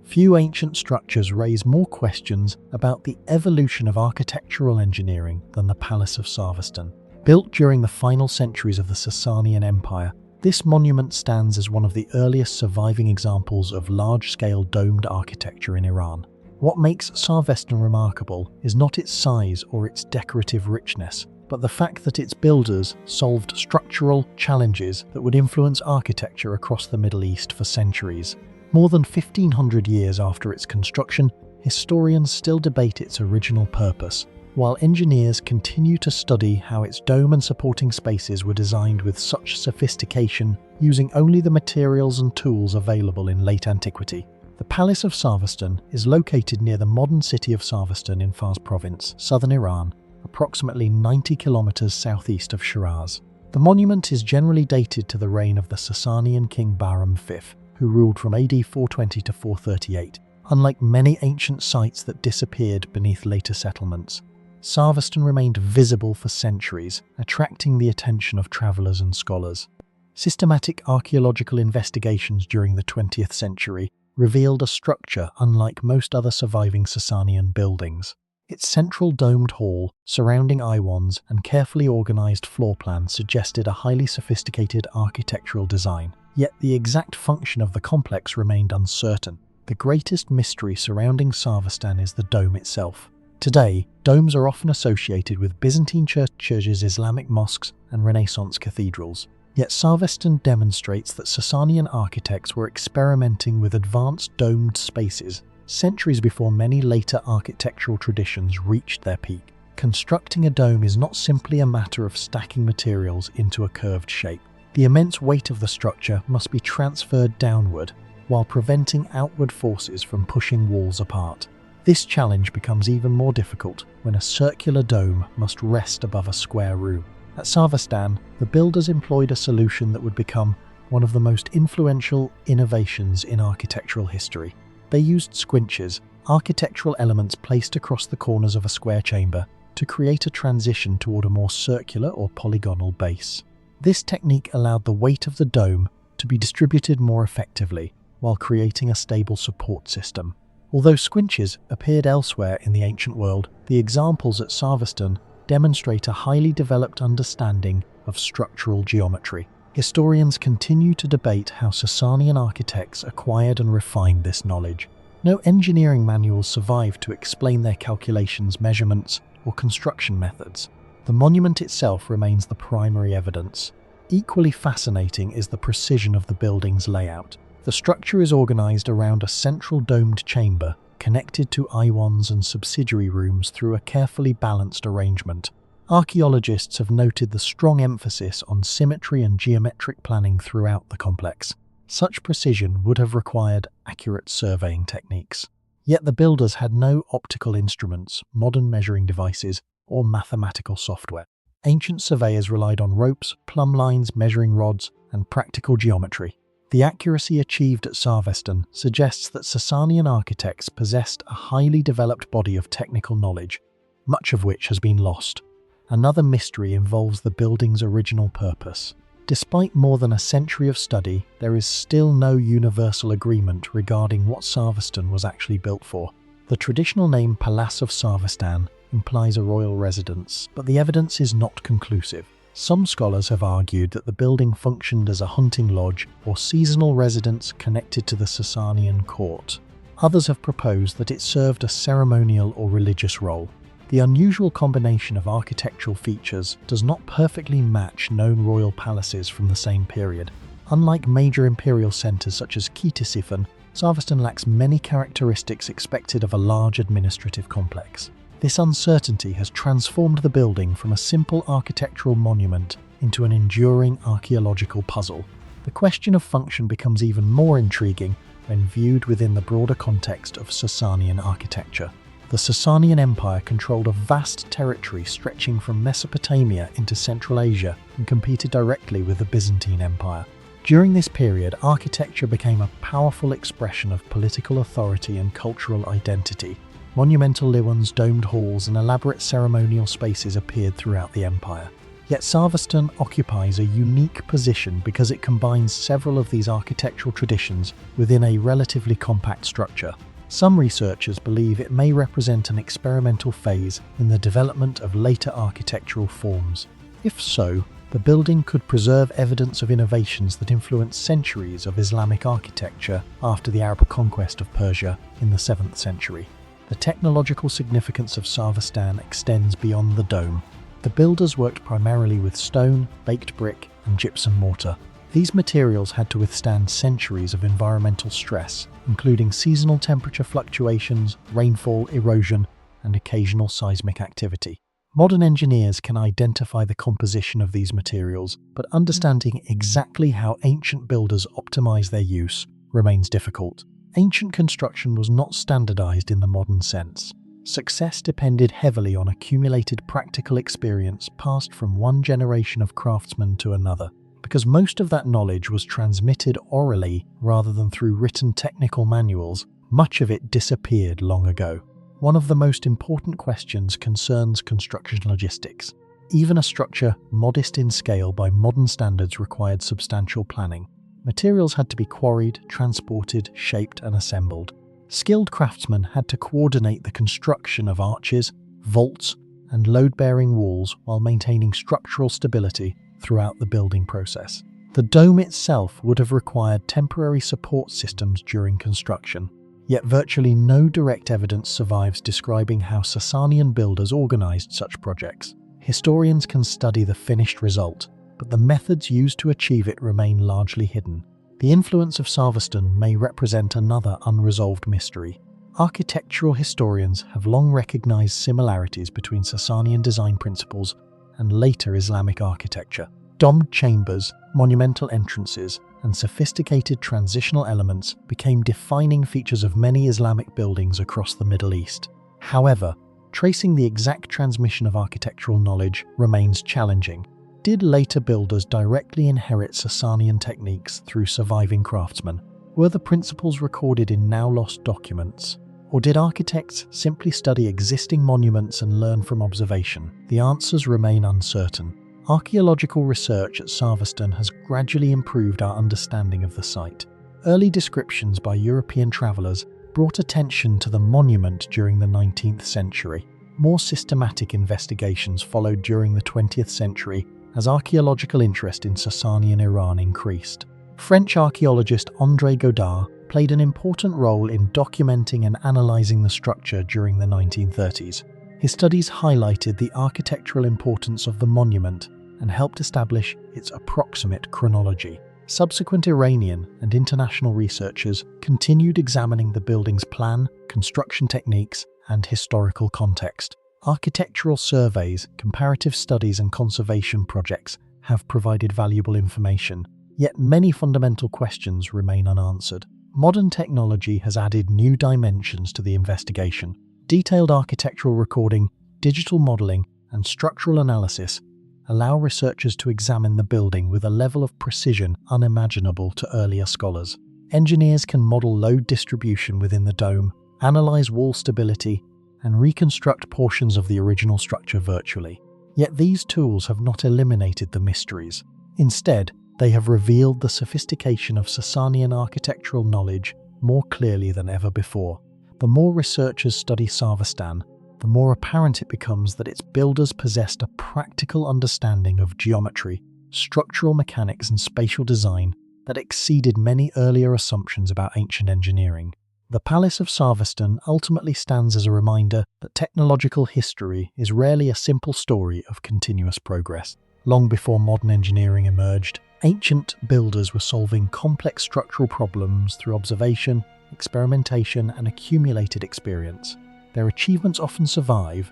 Few ancient structures raise more questions about the evolution of architectural engineering than the Palace of Sarvastan. Built during the final centuries of the Sasanian Empire, this monument stands as one of the earliest surviving examples of large-scale domed architecture in Iran. What makes Sarvastan remarkable is not its size or its decorative richness, but the fact that its builders solved structural challenges that would influence architecture across the Middle East for centuries. More than 1,500 years after its construction, historians still debate its original purpose, while engineers continue to study how its dome and supporting spaces were designed with such sophistication, using only the materials and tools available in late antiquity. The Palace of Sarvastan is located near the modern city of Sarvastan in Fars province, southern Iran, approximately 90 kilometers southeast of Shiraz. The monument is generally dated to the reign of the Sasanian king Bahram V, who ruled from AD 420 to 438. Unlike many ancient sites that disappeared beneath later settlements, Sarvastan remained visible for centuries, attracting the attention of travelers and scholars. Systematic archaeological investigations during the 20th century revealed a structure unlike most other surviving Sasanian buildings. Its central domed hall, surrounding iwans, and carefully organized floor plan suggested a highly sophisticated architectural design. Yet the exact function of the complex remained uncertain. The greatest mystery surrounding Sarvastan is the dome itself. Today, domes are often associated with Byzantine churches, Islamic mosques, and Renaissance cathedrals. Yet Sarvastan demonstrates that Sasanian architects were experimenting with advanced domed spaces centuries before many later architectural traditions reached their peak. Constructing a dome is not simply a matter of stacking materials into a curved shape. The immense weight of the structure must be transferred downward, while preventing outward forces from pushing walls apart. This challenge becomes even more difficult when a circular dome must rest above a square room. At Sarvastan, the builders employed a solution that would become one of the most influential innovations in architectural history. They used squinches, architectural elements placed across the corners of a square chamber, to create a transition toward a more circular or polygonal base. This technique allowed the weight of the dome to be distributed more effectively, while creating a stable support system. Although squinches appeared elsewhere in the ancient world, the examples at Sarvastan demonstrate a highly developed understanding of structural geometry. Historians continue to debate how Sasanian architects acquired and refined this knowledge. No engineering manuals survive to explain their calculations, measurements, or construction methods. The monument itself remains the primary evidence. Equally fascinating is the precision of the building's layout. The structure is organized around a central domed chamber, connected to iwans and subsidiary rooms through a carefully balanced arrangement. Archaeologists have noted the strong emphasis on symmetry and geometric planning throughout the complex. Such precision would have required accurate surveying techniques. Yet the builders had no optical instruments, modern measuring devices, or mathematical software. Ancient surveyors relied on ropes, plumb lines, measuring rods, and practical geometry. The accuracy achieved at Sarvastan suggests that Sasanian architects possessed a highly developed body of technical knowledge, much of which has been lost. Another mystery involves the building's original purpose. Despite more than a century of study, there is still no universal agreement regarding what Sarvastan was actually built for. The traditional name Palace of Sarvastan implies a royal residence, but the evidence is not conclusive. Some scholars have argued that the building functioned as a hunting lodge or seasonal residence connected to the Sasanian court. Others have proposed that it served a ceremonial or religious role. The unusual combination of architectural features does not perfectly match known royal palaces from the same period. Unlike major imperial centres such as Decipher, Sarvastan lacks many characteristics expected of a large administrative complex. This uncertainty has transformed the building from a simple architectural monument into an enduring archaeological puzzle. The question of function becomes even more intriguing when viewed within the broader context of Sasanian architecture. The Sasanian Empire controlled a vast territory stretching from Mesopotamia into Central Asia and competed directly with the Byzantine Empire. During this period, architecture became a powerful expression of political authority and cultural identity. Monumental liwans, domed halls, and elaborate ceremonial spaces appeared throughout the empire. Yet Sarvastan occupies a unique position because it combines several of these architectural traditions within a relatively compact structure. Some researchers believe it may represent an experimental phase in the development of later architectural forms. If so, the building could preserve evidence of innovations that influenced centuries of Islamic architecture after the Arab conquest of Persia in the 7th century. The technological significance of Sarvastan extends beyond the dome. The builders worked primarily with stone, baked brick, and gypsum mortar. These materials had to withstand centuries of environmental stress, including seasonal temperature fluctuations, rainfall, erosion, and occasional seismic activity. Modern engineers can identify the composition of these materials, but understanding exactly how ancient builders optimized their use remains difficult. Ancient construction was not standardized in the modern sense. Success depended heavily on accumulated practical experience passed from one generation of craftsmen to another. Because most of that knowledge was transmitted orally rather than through written technical manuals, much of it disappeared long ago. One of the most important questions concerns construction logistics. Even a structure modest in scale by modern standards required substantial planning. Materials had to be quarried, transported, shaped, and assembled. Skilled craftsmen had to coordinate the construction of arches, vaults, and load-bearing walls while maintaining structural stability throughout the building process. The dome itself would have required temporary support systems during construction, yet virtually no direct evidence survives describing how Sasanian builders organized such projects. Historians can study the finished result, but the methods used to achieve it remain largely hidden. The influence of Sarvastan may represent another unresolved mystery. Architectural historians have long recognized similarities between Sasanian design principles and later Islamic architecture. Domed chambers, monumental entrances, and sophisticated transitional elements became defining features of many Islamic buildings across the Middle East. However, tracing the exact transmission of architectural knowledge remains challenging. Did later builders directly inherit Sasanian techniques through surviving craftsmen? Were the principles recorded in now-lost documents? Or did architects simply study existing monuments and learn from observation? The answers remain uncertain. Archaeological research at Sarvastan has gradually improved our understanding of the site. Early descriptions by European travellers brought attention to the monument during the 19th century. More systematic investigations followed during the 20th century as archaeological interest in Sasanian Iran increased. French archaeologist André Godard played an important role in documenting and analysing the structure during the 1930s. His studies highlighted the architectural importance of the monument and helped establish its approximate chronology. Subsequent Iranian and international researchers continued examining the building's plan, construction techniques, and historical context. Architectural surveys, comparative studies, and conservation projects have provided valuable information, yet many fundamental questions remain unanswered. Modern technology has added new dimensions to the investigation. Detailed architectural recording, digital modelling, and structural analysis allow researchers to examine the building with a level of precision unimaginable to earlier scholars. Engineers can model load distribution within the dome, analyze wall stability, and reconstruct portions of the original structure virtually. Yet these tools have not eliminated the mysteries. Instead, they have revealed the sophistication of Sasanian architectural knowledge more clearly than ever before. The more researchers study Sarvastan, the more apparent it becomes that its builders possessed a practical understanding of geometry, structural mechanics, and spatial design that exceeded many earlier assumptions about ancient engineering. The Palace of Sarvastan ultimately stands as a reminder that technological history is rarely a simple story of continuous progress. Long before modern engineering emerged, ancient builders were solving complex structural problems through observation, experimentation, and accumulated experience. Their achievements often survive,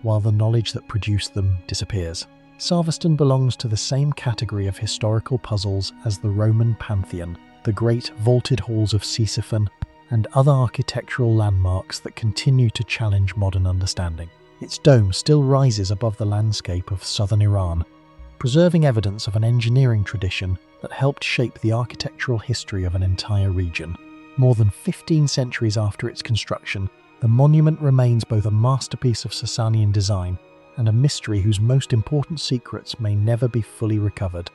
while the knowledge that produced them disappears. Sarvastan belongs to the same category of historical puzzles as the Roman Pantheon, the great vaulted halls of Ctesiphon, and other architectural landmarks that continue to challenge modern understanding. Its dome still rises above the landscape of southern Iran, preserving evidence of an engineering tradition that helped shape the architectural history of an entire region. More than 15 centuries after its construction, the monument remains both a masterpiece of Sasanian design and a mystery whose most important secrets may never be fully recovered.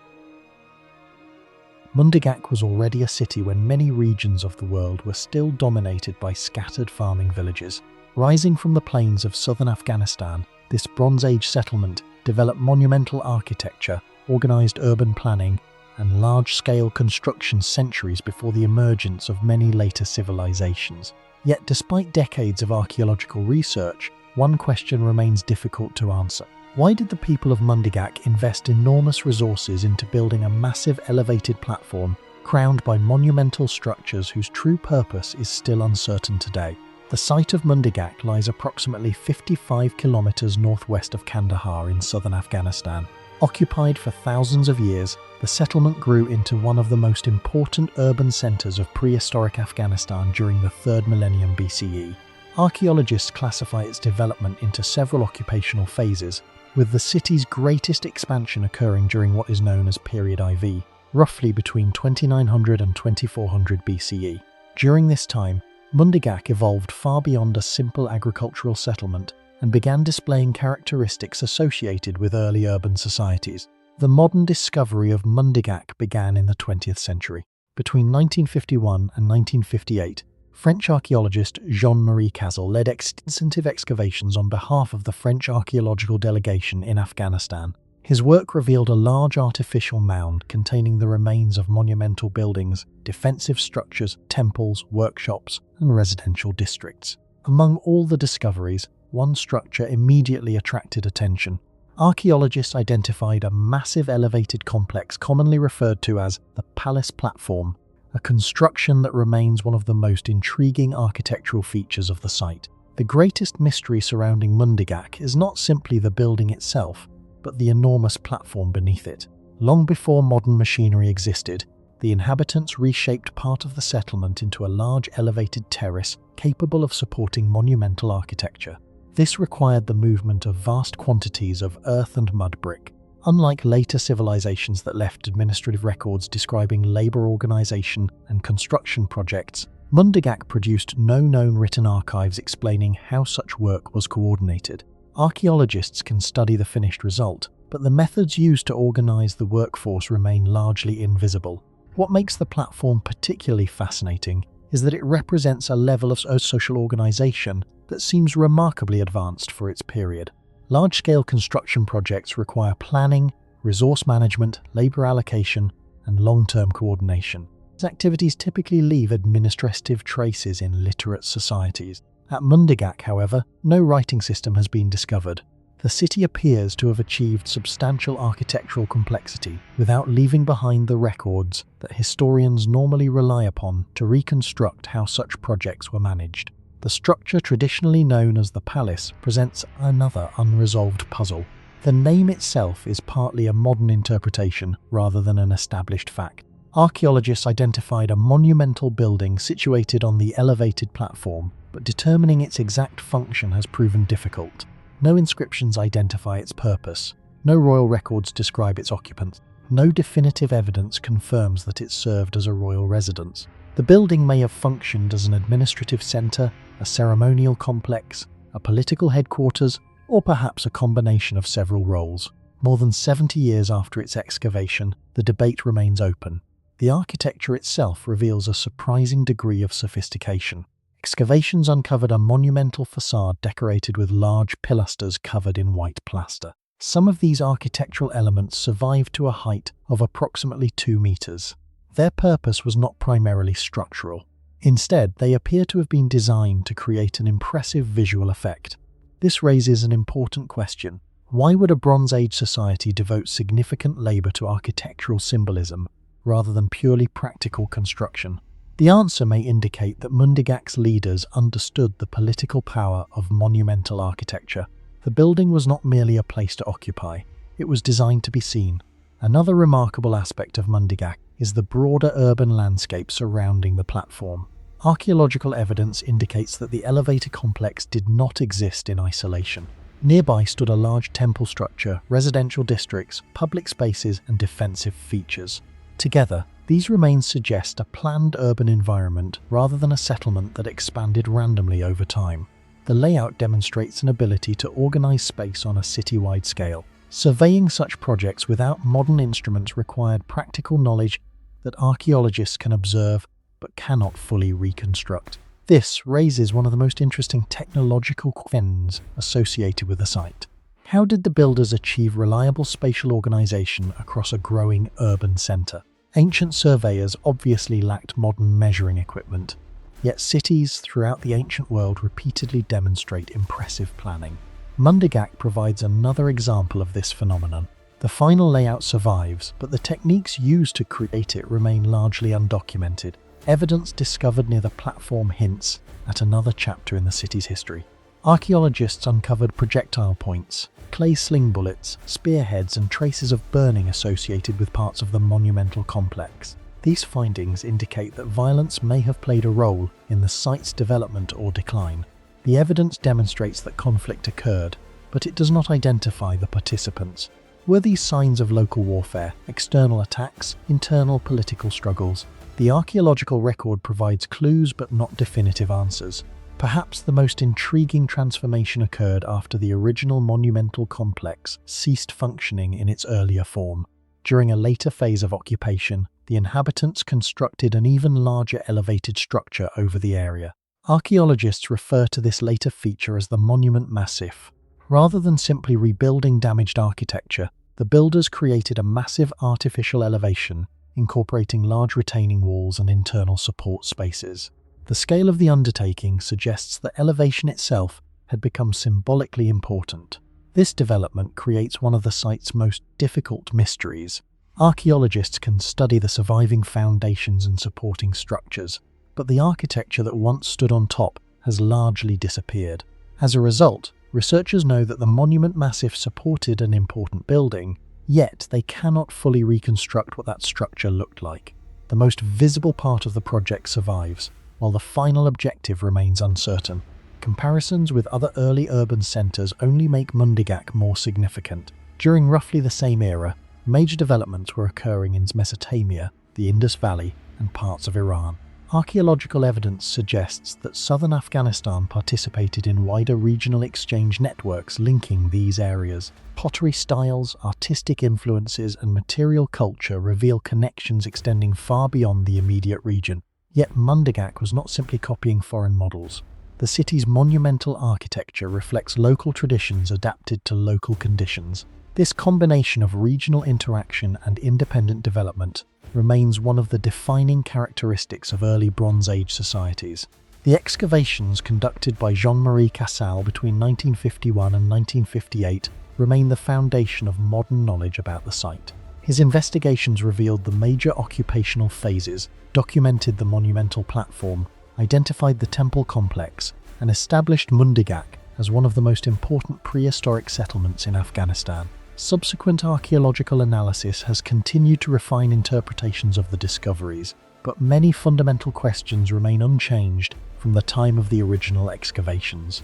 Mundigak was already a city when many regions of the world were still dominated by scattered farming villages. Rising from the plains of southern Afghanistan, this Bronze Age settlement developed monumental architecture, organised urban planning, and large-scale construction centuries before the emergence of many later civilizations. Yet despite decades of archaeological research, one question remains difficult to answer. Why did the people of Mundigak invest enormous resources into building a massive elevated platform crowned by monumental structures whose true purpose is still uncertain today? The site of Mundigak lies approximately 55 kilometers northwest of Kandahar in southern Afghanistan. Occupied for thousands of years, the settlement grew into one of the most important urban centers of prehistoric Afghanistan during the 3rd millennium BCE. Archaeologists classify its development into several occupational phases, with the city's greatest expansion occurring during what is known as Period IV, roughly between 2900 and 2400 BCE. During this time, Mundigak evolved far beyond a simple agricultural settlement and began displaying characteristics associated with early urban societies. The modern discovery of Mundigak began in the 20th century. Between 1951 and 1958, French archaeologist Jean-Marie Cazal led extensive excavations on behalf of the French archaeological delegation in Afghanistan. His work revealed a large artificial mound containing the remains of monumental buildings, defensive structures, temples, workshops, and residential districts. Among all the discoveries, one structure immediately attracted attention. Archaeologists identified a massive elevated complex commonly referred to as the Palace Platform, a construction that remains one of the most intriguing architectural features of the site. The greatest mystery surrounding Mundigak is not simply the building itself, but the enormous platform beneath it. Long before modern machinery existed, the inhabitants reshaped part of the settlement into a large elevated terrace capable of supporting monumental architecture. This required the movement of vast quantities of earth and mud brick. Unlike later civilizations that left administrative records describing labor organization and construction projects, Mundigak produced no known written archives explaining how such work was coordinated. Archaeologists can study the finished result, but the methods used to organize the workforce remain largely invisible. What makes the platform particularly fascinating is that it represents a level of social organization that seems remarkably advanced for its period. Large-scale construction projects require planning, resource management, labor allocation, and long-term coordination. These activities typically leave administrative traces in literate societies. At Mundigak, however, no writing system has been discovered. The city appears to have achieved substantial architectural complexity without leaving behind the records that historians normally rely upon to reconstruct how such projects were managed. The structure traditionally known as the palace presents another unresolved puzzle. The name itself is partly a modern interpretation rather than an established fact. Archaeologists identified a monumental building situated on the elevated platform, but determining its exact function has proven difficult. No inscriptions identify its purpose. No royal records describe its occupants. No definitive evidence confirms that it served as a royal residence. The building may have functioned as an administrative centre, a ceremonial complex, a political headquarters, or perhaps a combination of several roles. More than 70 years after its excavation, the debate remains open. The architecture itself reveals a surprising degree of sophistication. Excavations uncovered a monumental facade decorated with large pilasters covered in white plaster. Some of these architectural elements survived to a height of approximately 2 meters. Their purpose was not primarily structural. Instead, they appear to have been designed to create an impressive visual effect. This raises an important question. Why would a Bronze Age society devote significant labor to architectural symbolism rather than purely practical construction? The answer may indicate that Mundigak's leaders understood the political power of monumental architecture. The building was not merely a place to occupy, it was designed to be seen. Another remarkable aspect of Mundigak is the broader urban landscape surrounding the platform. Archaeological evidence indicates that the elevator complex did not exist in isolation. Nearby stood a large temple structure, residential districts, public spaces, and defensive features. Together, these remains suggest a planned urban environment rather than a settlement that expanded randomly over time. The layout demonstrates an ability to organize space on a city-wide scale. Surveying such projects without modern instruments required practical knowledge that archaeologists can observe but cannot fully reconstruct. This raises one of the most interesting technological questions associated with the site. How did the builders achieve reliable spatial organization across a growing urban center? Ancient surveyors obviously lacked modern measuring equipment, yet cities throughout the ancient world repeatedly demonstrate impressive planning. Mundigak provides another example of this phenomenon. The final layout survives, but the techniques used to create it remain largely undocumented. Evidence discovered near the platform hints at another chapter in the city's history. Archaeologists uncovered projectile points, clay sling bullets, spearheads, and traces of burning associated with parts of the monumental complex. These findings indicate that violence may have played a role in the site's development or decline. The evidence demonstrates that conflict occurred, but it does not identify the participants. Were these signs of local warfare, external attacks, internal political struggles? The archaeological record provides clues but not definitive answers. Perhaps the most intriguing transformation occurred after the original monumental complex ceased functioning in its earlier form. During a later phase of occupation, the inhabitants constructed an even larger elevated structure over the area. Archaeologists refer to this later feature as the monument massif. Rather than simply rebuilding damaged architecture, The builders created a massive artificial elevation, incorporating large retaining walls and internal support spaces. The scale of the undertaking suggests that elevation itself had become symbolically important. This development creates one of the site's most difficult mysteries. Archaeologists can study the surviving foundations and supporting structures, but the architecture that once stood on top has largely disappeared. As a result, researchers know that the monument massif supported an important building, yet they cannot fully reconstruct what that structure looked like. The most visible part of the project survives, while the final objective remains uncertain. Comparisons with other early urban centres only make Mundigak more significant. During roughly the same era, major developments were occurring in Mesopotamia, the Indus Valley, and parts of Iran. Archaeological evidence suggests that southern Afghanistan participated in wider regional exchange networks linking these areas. Pottery styles, artistic influences, and material culture reveal connections extending far beyond the immediate region. Yet Mundigak was not simply copying foreign models. The city's monumental architecture reflects local traditions adapted to local conditions. This combination of regional interaction and independent development remains one of the defining characteristics of early Bronze Age societies. The excavations conducted by Jean-Marie Casal between 1951 and 1958 remain the foundation of modern knowledge about the site. His investigations revealed the major occupational phases, documented the monumental platform, identified the temple complex, and established Mundigak as one of the most important prehistoric settlements in Afghanistan. Subsequent archaeological analysis has continued to refine interpretations of the discoveries, but many fundamental questions remain unchanged from the time of the original excavations.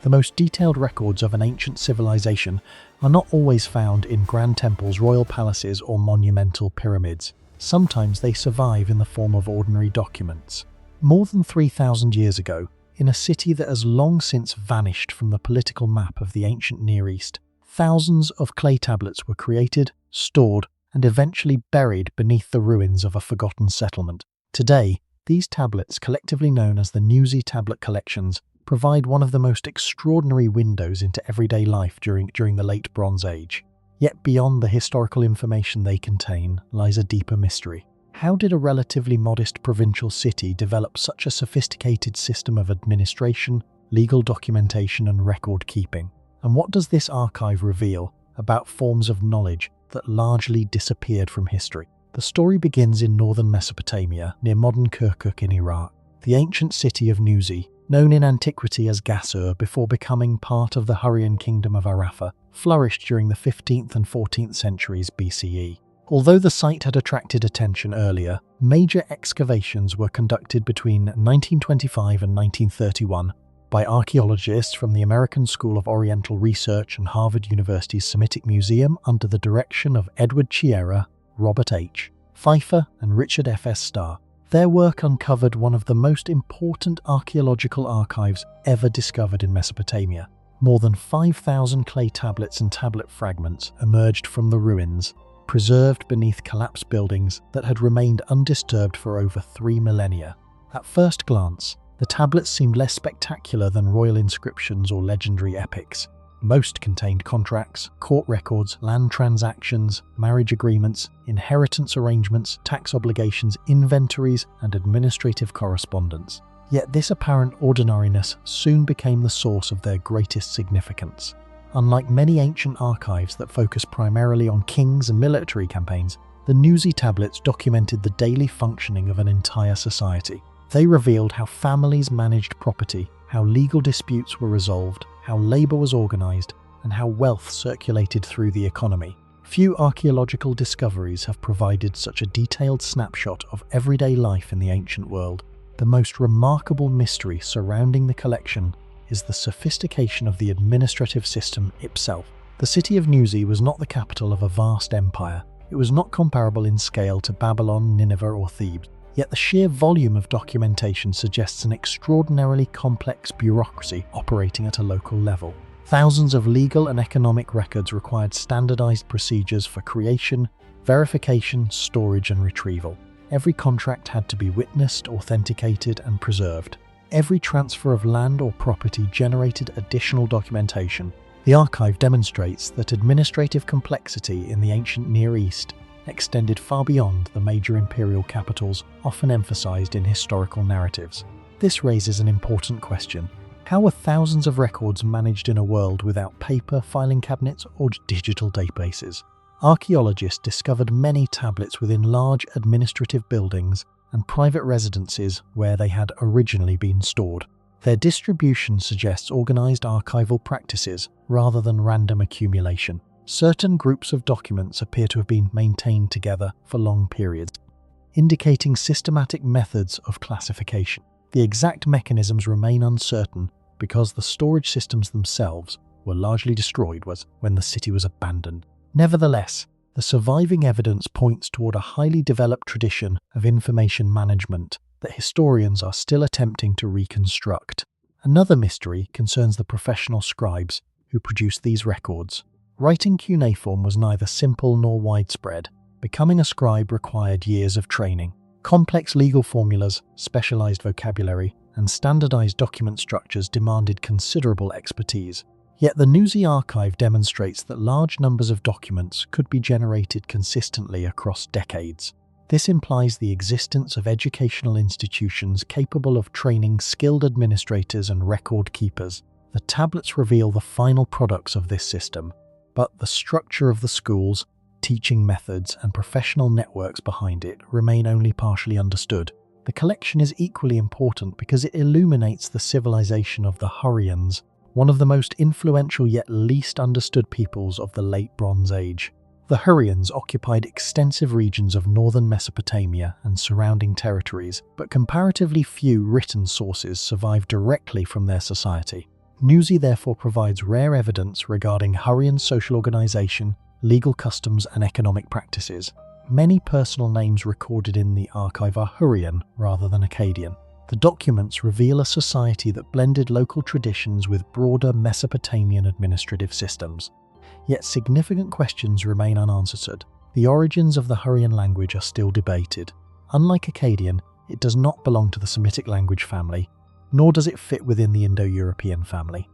The most detailed records of an ancient civilization are not always found in grand temples, royal palaces, or monumental pyramids. Sometimes they survive in the form of ordinary documents. More than 3,000 years ago, in a city that has long since vanished from the political map of the ancient Near East, thousands of clay tablets were created, stored, and eventually buried beneath the ruins of a forgotten settlement. Today, these tablets, collectively known as the Nuzi tablet collections, provide one of the most extraordinary windows into everyday life during the late Bronze Age. Yet beyond the historical information they contain lies a deeper mystery. How did a relatively modest provincial city develop such a sophisticated system of administration, legal documentation, and record keeping? And what does this archive reveal about forms of knowledge that largely disappeared from history? The story begins in northern Mesopotamia, near modern Kirkuk in Iraq. The ancient city of Nuzi, known in antiquity as Gassur before becoming part of the Hurrian kingdom of Arafa, flourished during the 15th and 14th centuries BCE. Although the site had attracted attention earlier, major excavations were conducted between 1925 and 1931 by archaeologists from the American School of Oriental Research and Harvard University's Semitic Museum under the direction of Edward Chiera, Robert H. Pfeiffer, and Richard F.S. Starr. Their work uncovered one of the most important archaeological archives ever discovered in Mesopotamia. More than 5,000 clay tablets and tablet fragments emerged from the ruins, preserved beneath collapsed buildings that had remained undisturbed for over 3 millennia. At first glance, the tablets seemed less spectacular than royal inscriptions or legendary epics. Most contained contracts, court records, land transactions, marriage agreements, inheritance arrangements, tax obligations, inventories, and administrative correspondence. Yet this apparent ordinariness soon became the source of their greatest significance. Unlike many ancient archives that focus primarily on kings and military campaigns, the Nuzi tablets documented the daily functioning of an entire society. They revealed how families managed property, how legal disputes were resolved, how labour was organised, and how wealth circulated through the economy. Few archaeological discoveries have provided such a detailed snapshot of everyday life in the ancient world. The most remarkable mystery surrounding the collection is the sophistication of the administrative system itself. The city of Nuzi was not the capital of a vast empire. It was not comparable in scale to Babylon, Nineveh, or Thebes. Yet the sheer volume of documentation suggests an extraordinarily complex bureaucracy operating at a local level. Thousands of legal and economic records required standardized procedures for creation, verification, storage, and retrieval. Every contract had to be witnessed, authenticated, and preserved. Every transfer of land or property generated additional documentation, The archive demonstrates that administrative complexity in the ancient Near East extended far beyond the major imperial capitals often emphasized in historical narratives. This raises an important question. How were thousands of records managed in a world without paper, filing cabinets, or digital databases? Archaeologists discovered many tablets within large administrative buildings and private residences where they had originally been stored. Their distribution suggests organized archival practices rather than random accumulation. Certain groups of documents appear to have been maintained together for long periods, indicating systematic methods of classification. The exact mechanisms remain uncertain because the storage systems themselves were largely destroyed when the city was abandoned. Nevertheless, the surviving evidence points toward a highly developed tradition of information management that historians are still attempting to reconstruct. Another mystery concerns the professional scribes who produced these records. Writing cuneiform was neither simple nor widespread. Becoming a scribe required years of training. Complex legal formulas, specialized vocabulary, and standardized document structures demanded considerable expertise. Yet the Nuzi archive demonstrates that large numbers of documents could be generated consistently across decades. This implies the existence of educational institutions capable of training skilled administrators and record keepers. The tablets reveal the final products of this system, but the structure of the schools, teaching methods, and professional networks behind it remain only partially understood. The collection is equally important because it illuminates the civilization of the Hurrians, one of the most influential yet least understood peoples of the Late Bronze Age. The Hurrians occupied extensive regions of northern Mesopotamia and surrounding territories, but comparatively few written sources survive directly from their society. Nuzi therefore provides rare evidence regarding Hurrian social organization, legal customs, and economic practices. Many personal names recorded in the archive are Hurrian rather than Akkadian. The documents reveal a society that blended local traditions with broader Mesopotamian administrative systems. Yet significant questions remain unanswered. The origins of the Hurrian language are still debated. Unlike Akkadian, it does not belong to the Semitic language family, nor does it fit within the Indo-European family.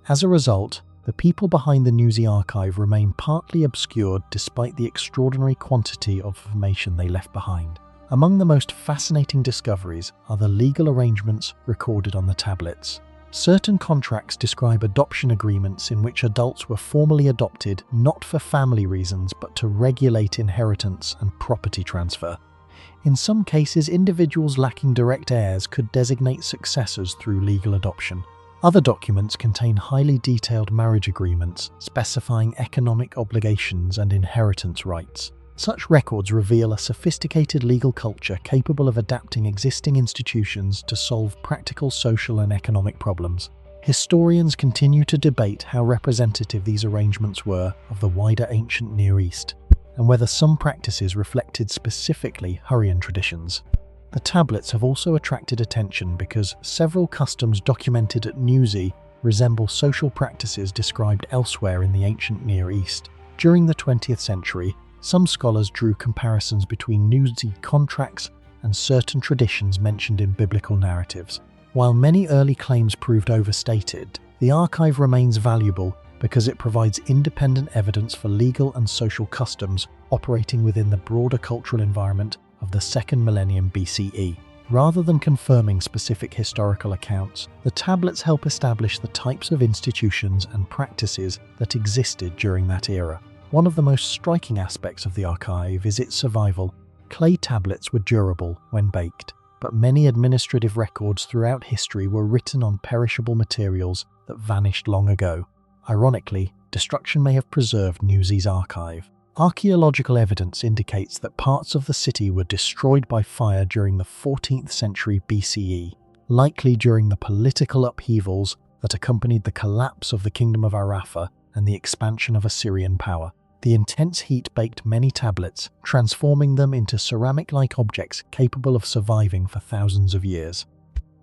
As a result, the people behind the Nuzi archive remain partly obscured despite the extraordinary quantity of information they left behind. Among the most fascinating discoveries are the legal arrangements recorded on the tablets. Certain contracts describe adoption agreements in which adults were formally adopted not for family reasons but to regulate inheritance and property transfer. In some cases, individuals lacking direct heirs could designate successors through legal adoption. Other documents contain highly detailed marriage agreements specifying economic obligations and inheritance rights. Such records reveal a sophisticated legal culture capable of adapting existing institutions to solve practical social and economic problems. Historians continue to debate how representative these arrangements were of the wider ancient Near East, and whether some practices reflected specifically Hurrian traditions. The tablets have also attracted attention because several customs documented at Nuzi resemble social practices described elsewhere in the ancient Near East. During the 20th century, some scholars drew comparisons between Nuzi contracts and certain traditions mentioned in biblical narratives. While many early claims proved overstated, the archive remains valuable because it provides independent evidence for legal and social customs operating within the broader cultural environment of the 2nd millennium BCE. Rather than confirming specific historical accounts, the tablets help establish the types of institutions and practices that existed during that era. One of the most striking aspects of the archive is its survival. Clay tablets were durable when baked, but many administrative records throughout history were written on perishable materials that vanished long ago. Ironically, destruction may have preserved Nuzi's archive. Archaeological evidence indicates that parts of the city were destroyed by fire during the 14th century BCE, likely during the political upheavals that accompanied the collapse of the Kingdom of Arafa and the expansion of Assyrian power. The intense heat baked many tablets, transforming them into ceramic-like objects capable of surviving for thousands of years.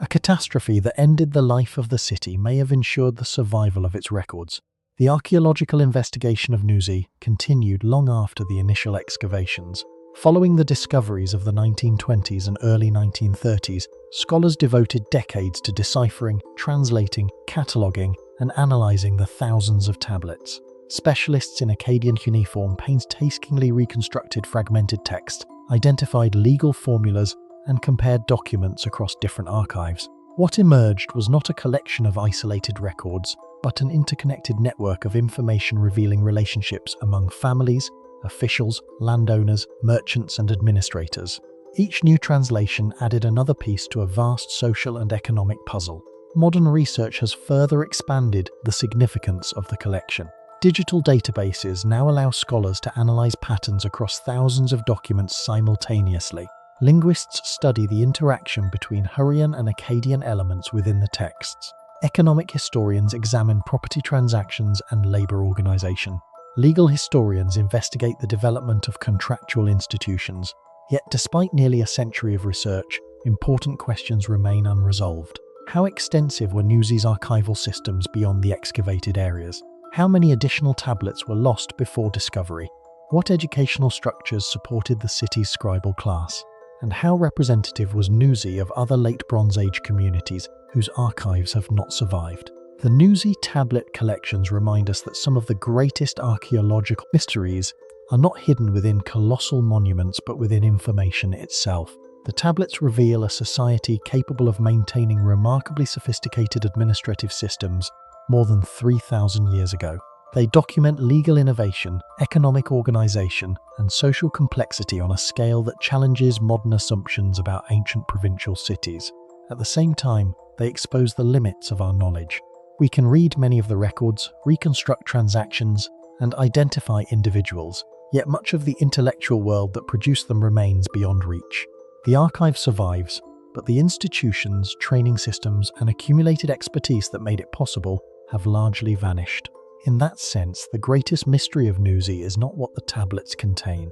A catastrophe that ended the life of the city may have ensured the survival of its records. The archaeological investigation of Nuzi continued long after the initial excavations. Following the discoveries of the 1920s and early 1930s, scholars devoted decades to deciphering, translating, cataloguing, and analysing the thousands of tablets. Specialists in Akkadian cuneiform painstakingly reconstructed fragmented text, identified legal formulas, and compared documents across different archives. What emerged was not a collection of isolated records, but an interconnected network of information revealing relationships among families, officials, landowners, merchants, and administrators. Each new translation added another piece to a vast social and economic puzzle. Modern research has further expanded the significance of the collection. Digital databases now allow scholars to analyze patterns across thousands of documents simultaneously. Linguists study the interaction between Hurrian and Akkadian elements within the texts. Economic historians examine property transactions and labor organization. Legal historians investigate the development of contractual institutions. Yet, despite nearly a century of research, important questions remain unresolved. How extensive were Nuzi's archival systems beyond the excavated areas? How many additional tablets were lost before discovery? What educational structures supported the city's scribal class? And how representative was Nuzi of other late Bronze Age communities whose archives have not survived? The Nuzi tablet collections remind us that some of the greatest archaeological mysteries are not hidden within colossal monuments but within information itself. The tablets reveal a society capable of maintaining remarkably sophisticated administrative systems more than 3,000 years ago. They document legal innovation, economic organization, and social complexity on a scale that challenges modern assumptions about ancient provincial cities. At the same time, they expose the limits of our knowledge. We can read many of the records, reconstruct transactions, and identify individuals, yet much of the intellectual world that produced them remains beyond reach. The archive survives, but the institutions, training systems, and accumulated expertise that made it possible have largely vanished. In that sense, the greatest mystery of Nuzi is not what the tablets contain.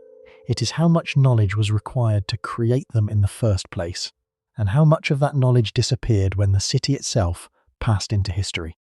It is how much knowledge was required to create them in the first place, and how much of that knowledge disappeared when the city itself passed into history.